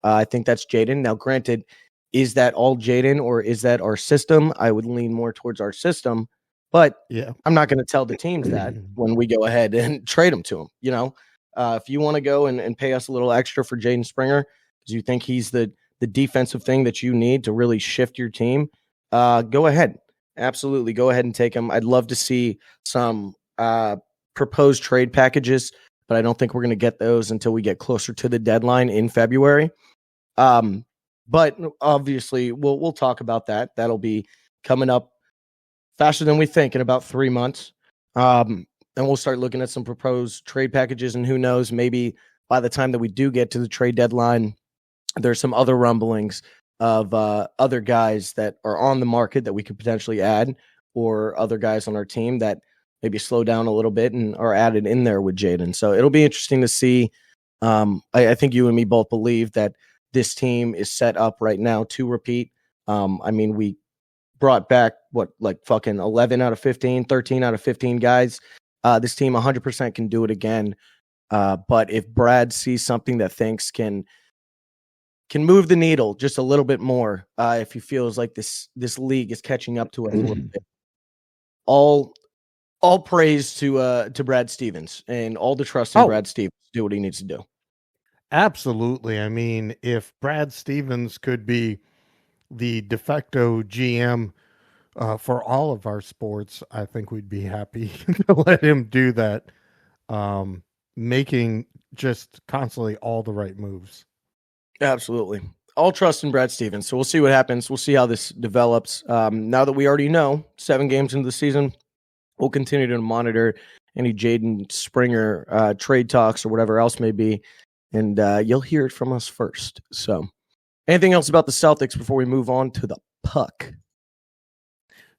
I think that's Jaden. Now, granted, is that all Jaden or is that our system? I would lean more towards our system, but I'm not going to tell the teams that when we go ahead and trade them to them. If you want to go and pay us a little extra for Jaden Springer because you think he's the defensive thing that you need to really shift your team, go ahead. Absolutely. Go ahead and take him. I'd love to see some proposed trade packages, but I don't think we're going to get those until we get closer to the deadline in February. But obviously we'll talk about that. That'll be coming up faster than we think in about 3 months. And we'll start looking at some proposed trade packages, and who knows, maybe by the time that we do get to the trade deadline, there's some other rumblings of other guys that are on the market that we could potentially add, or other guys on our team that maybe slow down a little bit and are added in there with Jaden. So it'll be interesting to see. I think you and me both believe that this team is set up right now to repeat. I mean, we brought back fucking 11 out of 15, 13 out of 15 guys. This team 100% can do it again. But if Brad sees something that thinks can move the needle just a little bit more, if he feels like this league is catching up to us a little bit, all praise to Brad Stevens and all the trust in Brad Stevens to do what he needs to do. Absolutely. I mean, if Brad Stevens could be the de facto GM for all of our sports, I think we'd be happy to let him do that, making just constantly all the right moves. Absolutely. All trust in Brad Stevens. So we'll see what happens. We'll see how this develops. Now that we already know 7 games into the season, we'll continue to monitor any Jaden Springer trade talks or whatever else may be, and you'll hear it from us first. So anything else about the Celtics before we move on to the puck?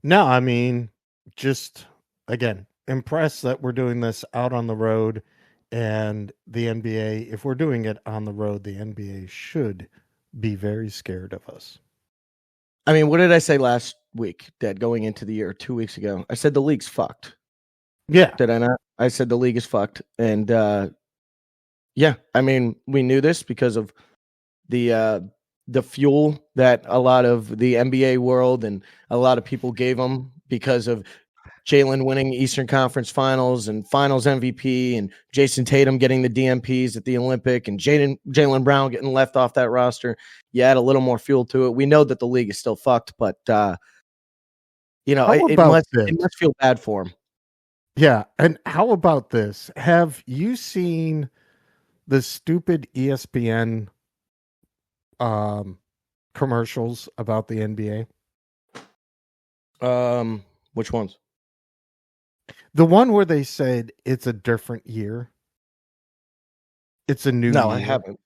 No, I mean, just, again, impressed that we're doing this out on the road, and the NBA, if we're doing it on the road, the NBA should be very scared of us. I mean, what did I say last week, Dad, going into the year, 2 weeks ago? I said the league's fucked. Yeah. Did I not? I said the league is fucked. And yeah, I mean, we knew this because of the fuel that a lot of the NBA world and a lot of people gave them because of Jalen winning Eastern Conference Finals and Finals MVP, and Jason Tatum getting the DMPs at the Olympic, and Jaylen Brown getting left off that roster. You add a little more fuel to it. We know that the league is still fucked, but it must feel bad for him. Yeah, and how about this? Have you seen the stupid ESPN commercials about the NBA? Which ones? The one where they said it's a different year. It's a new year. No, I haven't.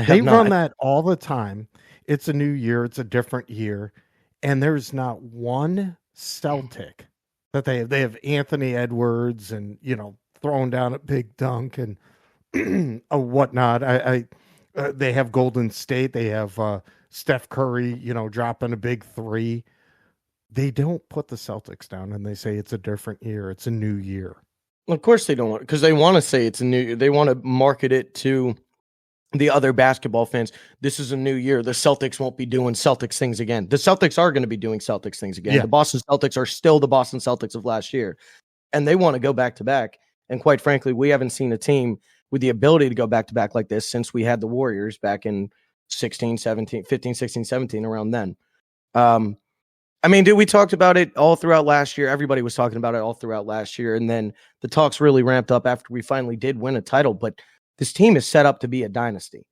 They run that all the time. It's a new year. It's a different year. And there's not one Celtic that they have. They have Anthony Edwards and, throwing down a big dunk and whatnot. They have Golden State. They have Steph Curry, dropping a big 3. They don't put the Celtics down, and they say it's a different year. It's a new year. Of course they don't, because they want to say it's a new year. They want to market it to the other basketball fans. This is a new year. The Celtics won't be doing Celtics things again. The Celtics are going to be doing Celtics things again. Yeah. The Boston Celtics are still the Boston Celtics of last year, and they want to go back to back. And quite frankly, we haven't seen a team with the ability to go back to back like this since we had the Warriors back in 15, 16, 17, around then. I mean, dude, we talked about it all throughout last year. Everybody was talking about it all throughout last year. And then the talks really ramped up after we finally did win a title. But this team is set up to be a dynasty.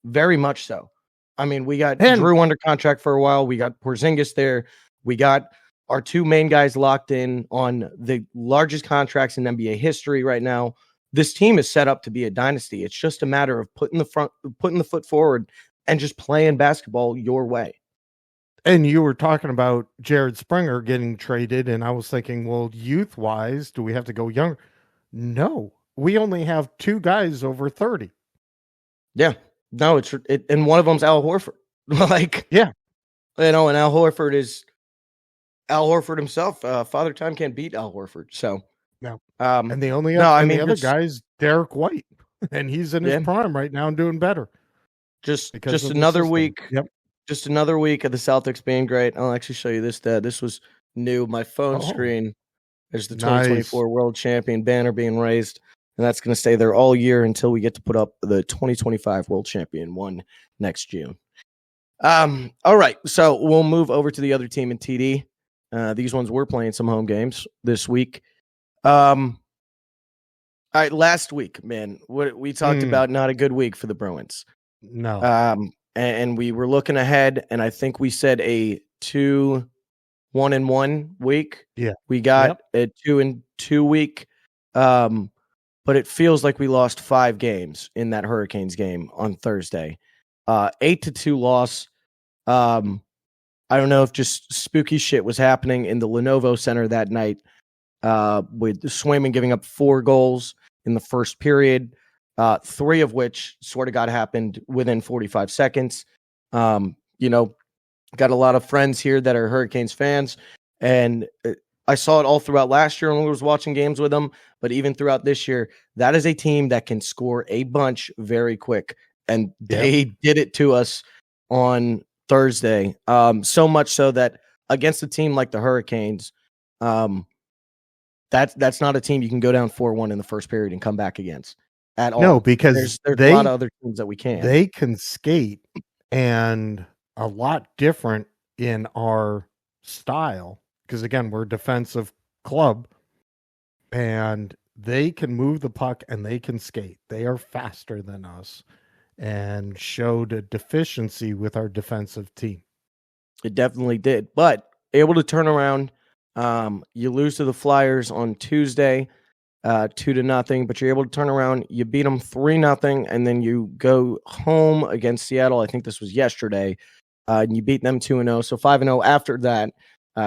Very much so. I mean, we got Drew under contract for a while. We got Porzingis there. We got our 2 main guys locked in on the largest contracts in NBA history right now. This team is set up to be a dynasty. It's just a matter of putting the foot forward and just playing basketball your way. And you were talking about Jared Springer getting traded, and I was thinking, well, youth-wise, do we have to go younger? No, we only have 2 guys over 30. Yeah, no, and one of them's Al Horford. Yeah, and Al Horford is Al Horford himself. Father Time can't beat Al Horford. So no, and the other guy's Derek White, and he's in his prime right now and doing better. Just another week. Yep. Just another week of the Celtics being great. I'll actually show you this, Dad. This was new. My phone screen is the 2024 World Champion banner being raised, and that's going to stay there all year until we get to put up the 2025 World Champion one next June. All right, so we'll move over to the other team in TD. These ones were playing some home games this week. All right, last week, man, what we talked about, not a good week for the Bruins. No. And we were looking ahead, and I think we said a 2-1-1 week. Yeah. We got a 2-2 week. But it feels like we lost 5 games in that Hurricanes game on Thursday. 8-2 loss. I don't know if just spooky shit was happening in the Lenovo Center that night, with Swayman giving up 4 goals in the first period. 3 of which, swear to God, happened within 45 seconds. Got a lot of friends here that are Hurricanes fans, and I saw it all throughout last year when I was watching games with them, but even throughout this year, that is a team that can score a bunch very quick, and they did it to us on Thursday. So much so that against a team like the Hurricanes, that's not a team you can go down 4-1 in the first period and come back against at all. No, because there's a lot of other teams that we can. They can skate, and a lot different in our style. Because again, we're a defensive club, and they can move the puck and they can skate. They are faster than us, and showed a deficiency with our defensive team. It definitely did, but able to turn around. You lose to the Flyers on Tuesday, 2-0, but you're able to turn around. You beat them 3-0, and then you go home against Seattle. I think this was yesterday, and you beat them 2-0. So 5-0 after that,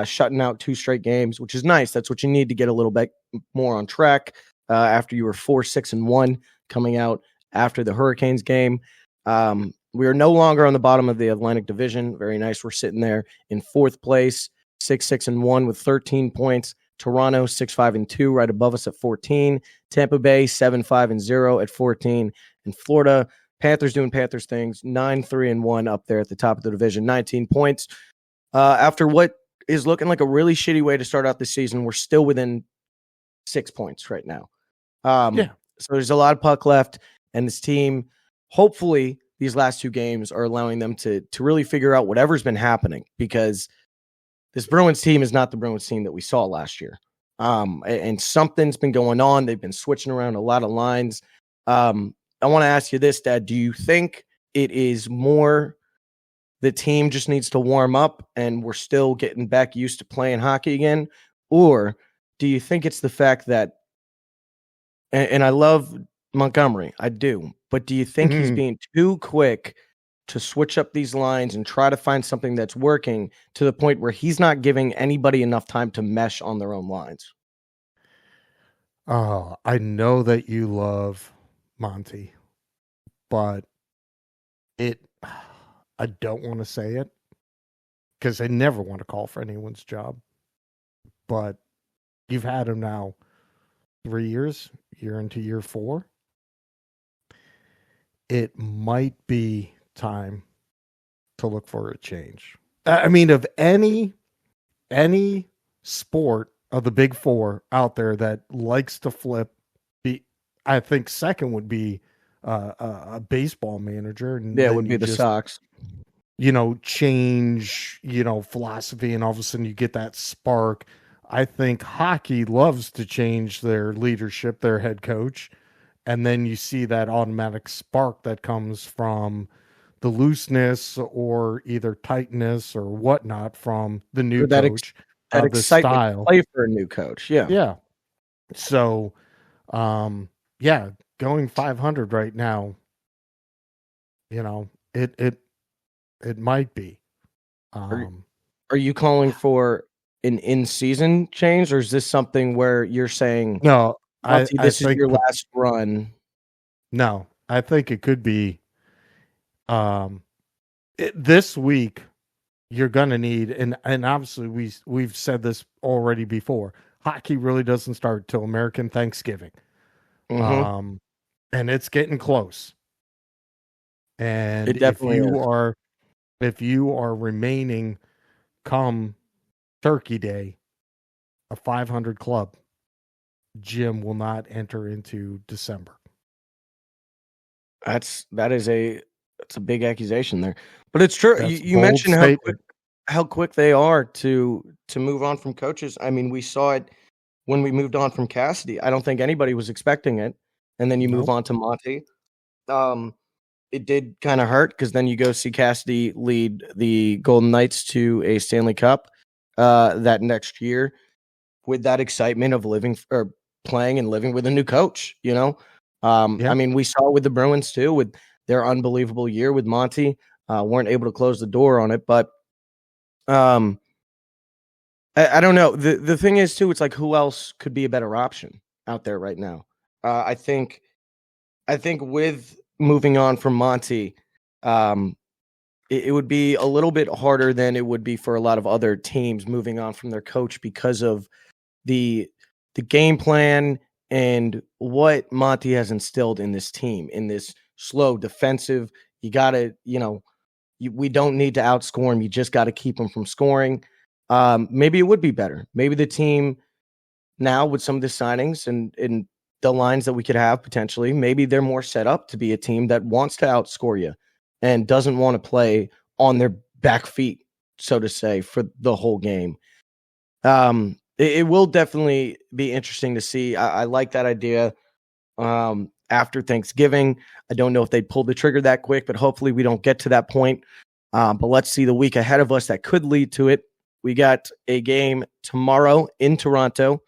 shutting out 2 straight games, which is nice. That's what you need to get a little bit more on track after you were 4-6-1 coming out after the Hurricanes game. We are no longer on the bottom of the Atlantic Division. Very nice. We're sitting there in 4th place. 6-6-1 with 13 points. Toronto 6-5-2 right above us at 14. Tampa Bay 7-5-0 at 14. And Florida Panthers doing Panthers things 9-3-1 up there at the top of the division, 19 points. After what is looking like a really shitty way to start out the season, we're still within 6 points right now. So there's a lot of puck left, and this team, hopefully, these last 2 games are allowing them to really figure out whatever's been happening, because this Bruins team is not the Bruins team that we saw last year. And something's been going on. They've been switching around a lot of lines. I want to ask you this, Dad. Do you think it is more the team just needs to warm up and we're still getting back used to playing hockey again? Or do you think it's the fact that, and I love Montgomery, I do, but do you think he's being too quick to switch up these lines and try to find something that's working to the point where he's not giving anybody enough time to mesh on their own lines? Oh, I know that you love Monty, but I don't want to say it because I never want to call for anyone's job, but you've had him now 3 years, you're into year 4. It might be time to look for a change. I mean, of any sport of the big 4 out there that likes to flip, I think second would be a baseball manager. And it would be the Sox. Change, philosophy, and all of a sudden you get that spark. I think hockey loves to change their leadership, their head coach, and then you see that automatic spark that comes from the looseness or either tightness or whatnot from the new coach. That excitement to play for a new coach. Yeah. So, going 500 right now, it might be. Are you calling for an in-season change, or is this something where you're saying, no, this is your last run? No, I think it could be. This week, you're gonna need, and obviously we've said this already before. Hockey really doesn't start till American Thanksgiving, and it's getting close. And it definitely if you are remaining come Turkey Day, a 500 club, Jim will not enter into December. That's a big accusation there, but it's true. You mentioned how quick they are to move on from coaches. I mean, we saw it when we moved on from Cassidy. I don't think anybody was expecting it, and then you move on to Monty. It did kind of hurt because then you go see Cassidy lead the Golden Knights to a Stanley Cup that next year with that excitement of playing and living with a new coach. I mean, we saw it with the Bruins too, with their unbelievable year with Monty. Weren't able to close the door on it, but I don't know. The thing is too, it's like, who else could be a better option out there right now? I think with moving on from Monty, it would be a little bit harder than it would be for a lot of other teams moving on from their coach because of the game plan and what Monty has instilled in this team, in this slow defensive. You got to, we don't need to outscore him. You just got to keep him from scoring. Maybe it would be better. Maybe the team now with some of the signings and the lines that we could have potentially, maybe they're more set up to be a team that wants to outscore you and doesn't want to play on their back feet, so to say, for the whole game. It will definitely be interesting to see. I like that idea. After Thanksgiving, I don't know if they pulled the trigger that quick, but hopefully we don't get to that point. But let's see the week ahead of us that could lead to it. We got a game tomorrow in Toronto.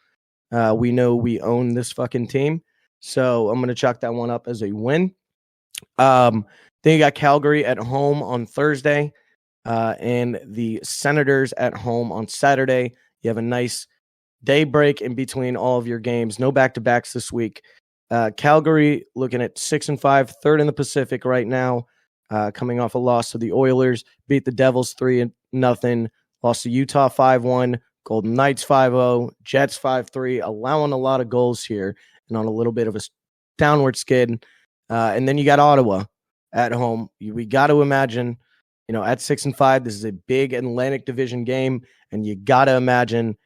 We know we own this fucking team, so I'm going to chalk that one up as a win. Then you got Calgary at home on Thursday, and the Senators at home on Saturday. You have a nice day break in between all of your games. No back-to-backs this week. Calgary looking at 6-5, third in the Pacific right now, coming off a loss to the Oilers. Beat the Devils 3-0. Lost to Utah 5-1. Golden Knights 5-0. Jets 5-3. Allowing a lot of goals here and on a little bit of a downward skid. And then you got Ottawa at home. We got to imagine, at 6-5, this is a big Atlantic Division game, and you got to imagine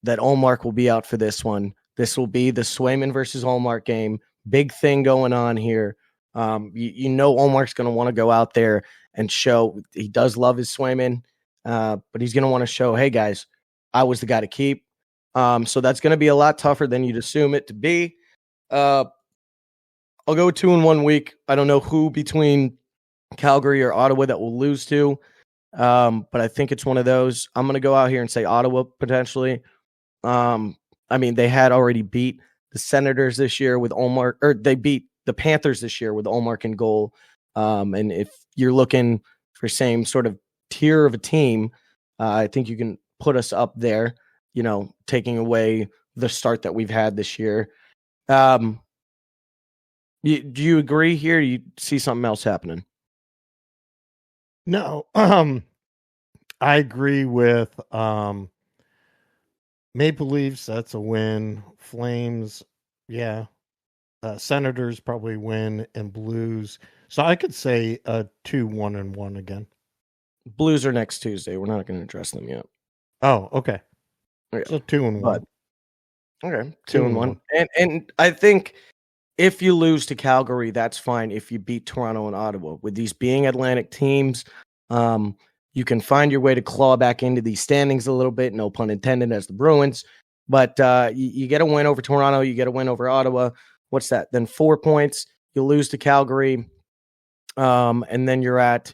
that Ullmark will be out for this one. This will be the Swayman versus Ullmark game. Big thing going on here. Ullmark's going to want to go out there and show he does love his Swayman, but he's going to want to show, hey, guys, I was the guy to keep. So that's going to be a lot tougher than you'd assume it to be. I'll go 2-1 week. I don't know who between Calgary or Ottawa that will lose to, but I think it's one of those. I'm going to go out here and say Ottawa potentially. They had already beat the Senators this year with Ullmark, or they beat the Panthers this year with Ullmark in goal. And if you're looking for same sort of tier of a team, I think you can put us up there, taking away the start that we've had this year. Do you agree here? You see something else happening? No. I agree with Maple Leafs. That's a win. Flames, yeah. Senators probably win, and Blues. So I could say 2-1-1 again. Blues are next Tuesday. We're not going to address them yet. Oh, okay. Yeah. So 2-1. Okay, 2-1. And I think if you lose to Calgary, that's fine. If you beat Toronto and Ottawa, with these being Atlantic teams, you can find your way to claw back into these standings a little bit. No pun intended, as the Bruins. But you get a win over Toronto. You get a win over Ottawa. What's that? Then 4 points. You lose to Calgary. And then you're at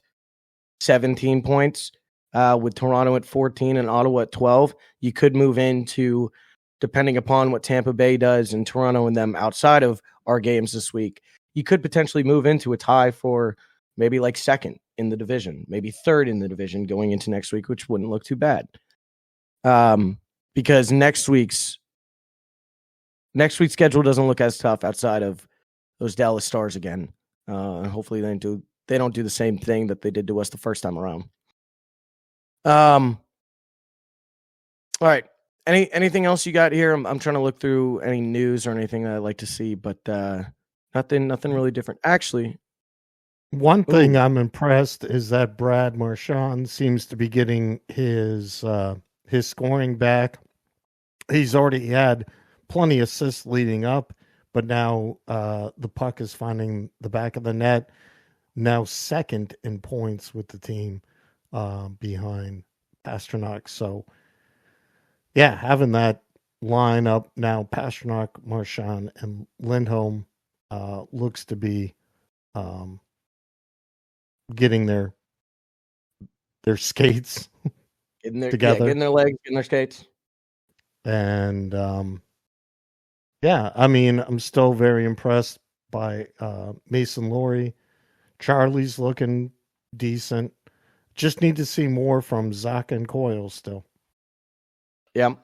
17 points with Toronto at 14 and Ottawa at 12. You could move into, depending upon what Tampa Bay does and Toronto and them outside of our games this week, you could potentially move into a tie for maybe like second in the division, maybe third in the division going into next week, which wouldn't look too bad. Because next week's schedule doesn't look as tough outside of those Dallas Stars again. Hopefully they don't do the same thing that they did to us the first time around. All right. Anything else you got here? I'm trying to look through any news or anything that I'd like to see, but nothing really different. Actually, one thing I'm impressed is that Brad Marchand seems to be getting his scoring back. He's already had plenty of assists leading up, but now the puck is finding the back of the net. Now second in points with the team behind Pastrnak. So, yeah, having that line up now, Pastrnak, Marchand, and Lindholm looks to be getting their skates together. Getting their legs, getting their skates. And, I'm still very impressed by Mason Laurie. Charlie's looking decent. Just need to see more from Zach and Coyle still. Yeah.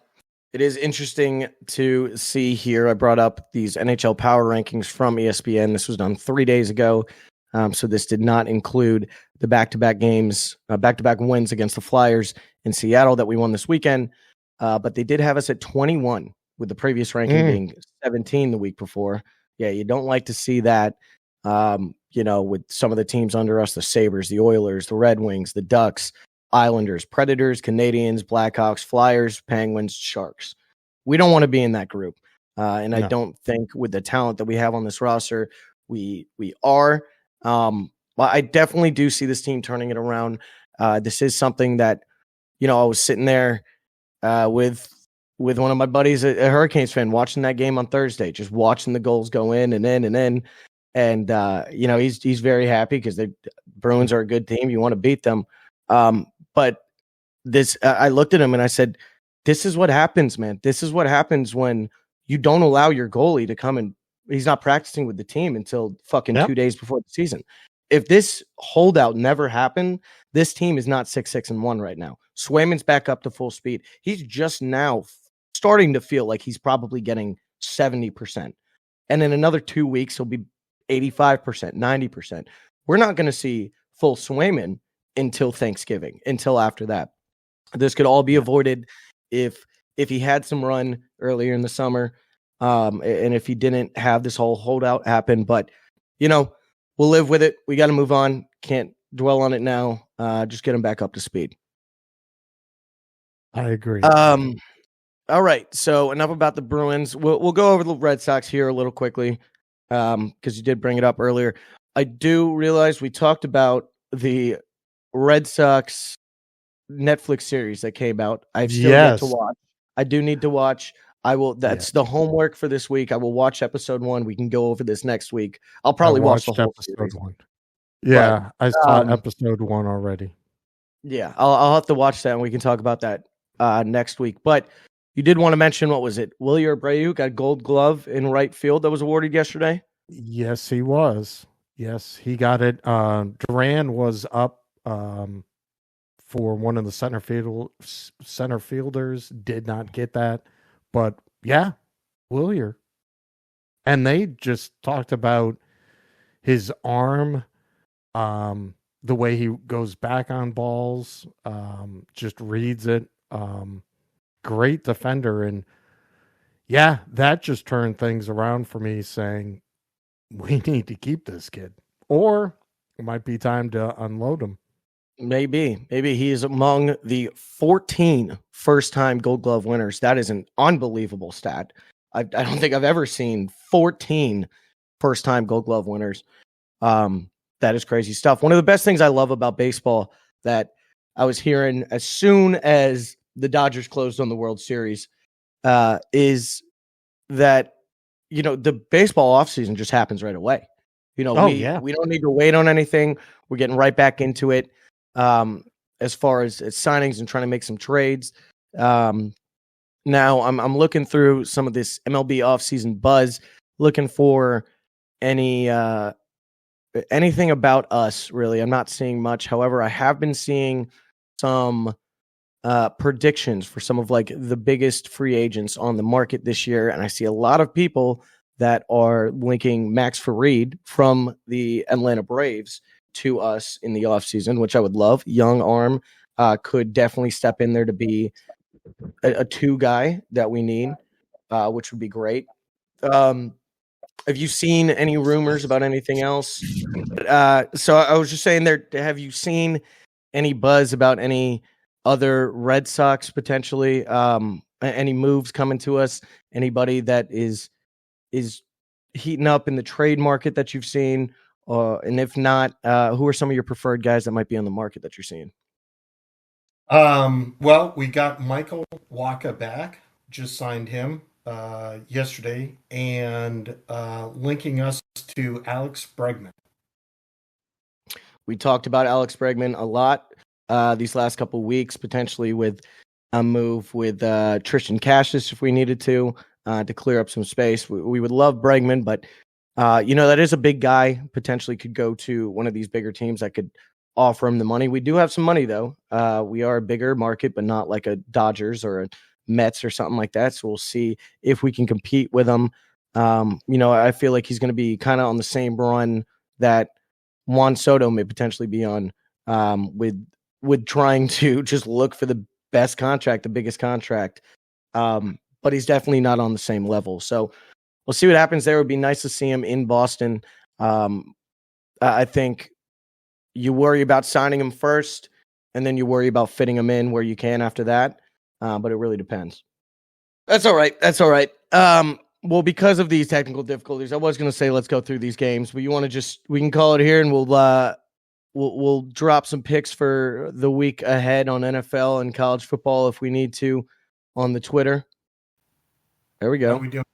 It is interesting to see here. I brought up these NHL power rankings from ESPN. This was done 3 days ago. So this did not include the back-to-back games, back-to-back wins against the Flyers in Seattle that we won this weekend. But they did have us at 21, with the previous ranking being 17 the week before. Yeah, you don't like to see that. With some of the teams under us, the Sabres, the Oilers, the Red Wings, the Ducks, Islanders, Predators, Canadians, Blackhawks, Flyers, Penguins, Sharks. We don't want to be in that group. And I don't think with the talent that we have on this roster, we are. Well, I definitely do see this team turning it around. This is something that, I was sitting there with one of my buddies, a Hurricanes fan, watching that game on Thursday, just watching the goals go in and in and in. And, he's very happy because the Bruins are a good team. You want to beat them. But this, I looked at him and I said, this is what happens, man. This is what happens when you don't allow your goalie to come and he's not practicing with the team until fucking 2 days before the season. If this holdout never happened, this team is not 6-6-1 right now. Swayman's back up to full speed. He's just now starting to feel like he's probably getting 70%. And in another 2 weeks, he'll be 85%, 90%. We're not going to see full Swayman until Thanksgiving, until after that. This could all be avoided if he had some run earlier in the summer, and if he didn't have this whole holdout happen. But, we'll live with it. We got to move on. Can't dwell on it now. Just get him back up to speed. I agree. All right. So enough about the Bruins. We'll go over the Red Sox here a little quickly because you did bring it up earlier. I do realize we talked about the Red Sox Netflix series that came out. I've still yet to watch. I do need to watch. I will. That's the homework for this week. I will watch episode 1. We can go over this next week. I'll probably watch the whole series. 1. Yeah, but, I saw episode 1 already. Yeah, I'll have to watch that, and we can talk about that next week. But you did want to mention, what was it? Wilyer Abreu got Gold Glove in right field that was awarded yesterday. Yes, he was. Yes, he got it. Duran was up for one of the center fielders. Did not get that. But yeah, Wilyer. And they just talked about his arm, the way he goes back on balls, just reads it. Great defender. And yeah, that just turned things around for me, saying we need to keep this kid, or it might be time to unload him. Maybe he is among the 14 first-time Gold Glove winners. That is an unbelievable stat. I don't think I've ever seen 14 first-time Gold Glove winners. That is crazy stuff. One of the best things I love about baseball that I was hearing as soon as the Dodgers closed on the World Series is that, the baseball offseason just happens right away. We don't need to wait on anything. We're getting right back into it. As far as signings and trying to make some trades. Now I'm looking through some of this MLB offseason buzz, looking for anything about us, really. I'm not seeing much. However, I have been seeing some predictions for some of the biggest free agents on the market this year. And I see a lot of people that are linking Max Fried from the Atlanta Braves to us in the offseason, which I would love. Young arm could definitely step in there to be a 2 guy that we need, which would be great. Have you seen any rumors about anything else? So I was just saying there, have you seen any buzz about any other Red Sox potentially? Any moves coming to us? Anybody that is heating up in the trade market that you've seen? And if not, who are some of your preferred guys that might be on the market that you're seeing? Well, we got Michael Wacha back, just signed him yesterday, and linking us to Alex Bregman. We talked about Alex Bregman a lot these last couple of weeks, potentially with a move with Tristan Cassis if we needed to clear up some space. We would love Bregman, but that is a big guy, potentially could go to one of these bigger teams that could offer him the money. We do have some money, though. We are a bigger market, but not like a Dodgers or a Mets or something like that. So we'll see if we can compete with them. I feel like he's going to be kind of on the same run that Juan Soto may potentially be on with trying to just look for the best contract, the biggest contract. But he's definitely not on the same level. So we'll see what happens there. It would be nice to see him in Boston. I think you worry about signing him first, and then you worry about fitting him in where you can after that. But it really depends. That's all right. That's all right. Well, because of these technical difficulties, I was going to say let's go through these games, but you want to we can call it here, and we'll drop some picks for the week ahead on NFL and college football if we need to on the Twitter. There we go. How we doing?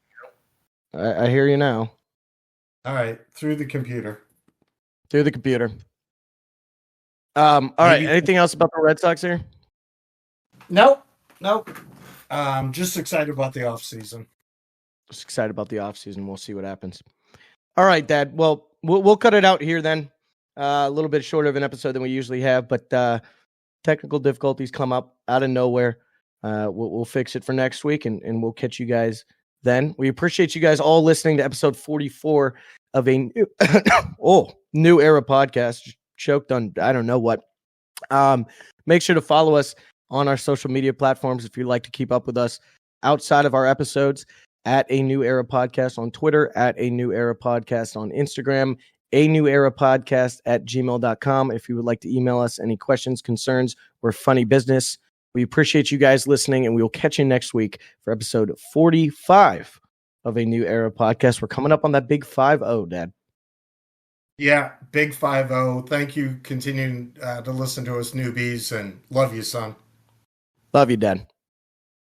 I hear you now. All right, through the computer. Through the computer. All right. Anything else about the Red Sox here? Nope. Just excited about the offseason. Just excited about the offseason. We'll see what happens. All right, Dad. Well, we'll cut it out here then. A little bit shorter of an episode than we usually have, but technical difficulties come up out of nowhere. We'll fix it for next week, and we'll catch you guys then. We appreciate you guys all listening to episode 44 of a new era podcast. Choked on I don't know what. Make sure to follow us on our social media platforms if you'd like to keep up with us outside of our episodes. At A New Era Podcast on Twitter, at A New Era Podcast on Instagram, A New Era Podcast at gmail.com. If you would like to email us any questions, concerns, or funny business, we appreciate you guys listening, and we will catch you next week for episode 45 of A New Era Podcast. We're coming up on that big 5-0, Dad. Yeah, big 5-0. Thank you continuing to listen to us newbies, and love you, son. Love you, Dad.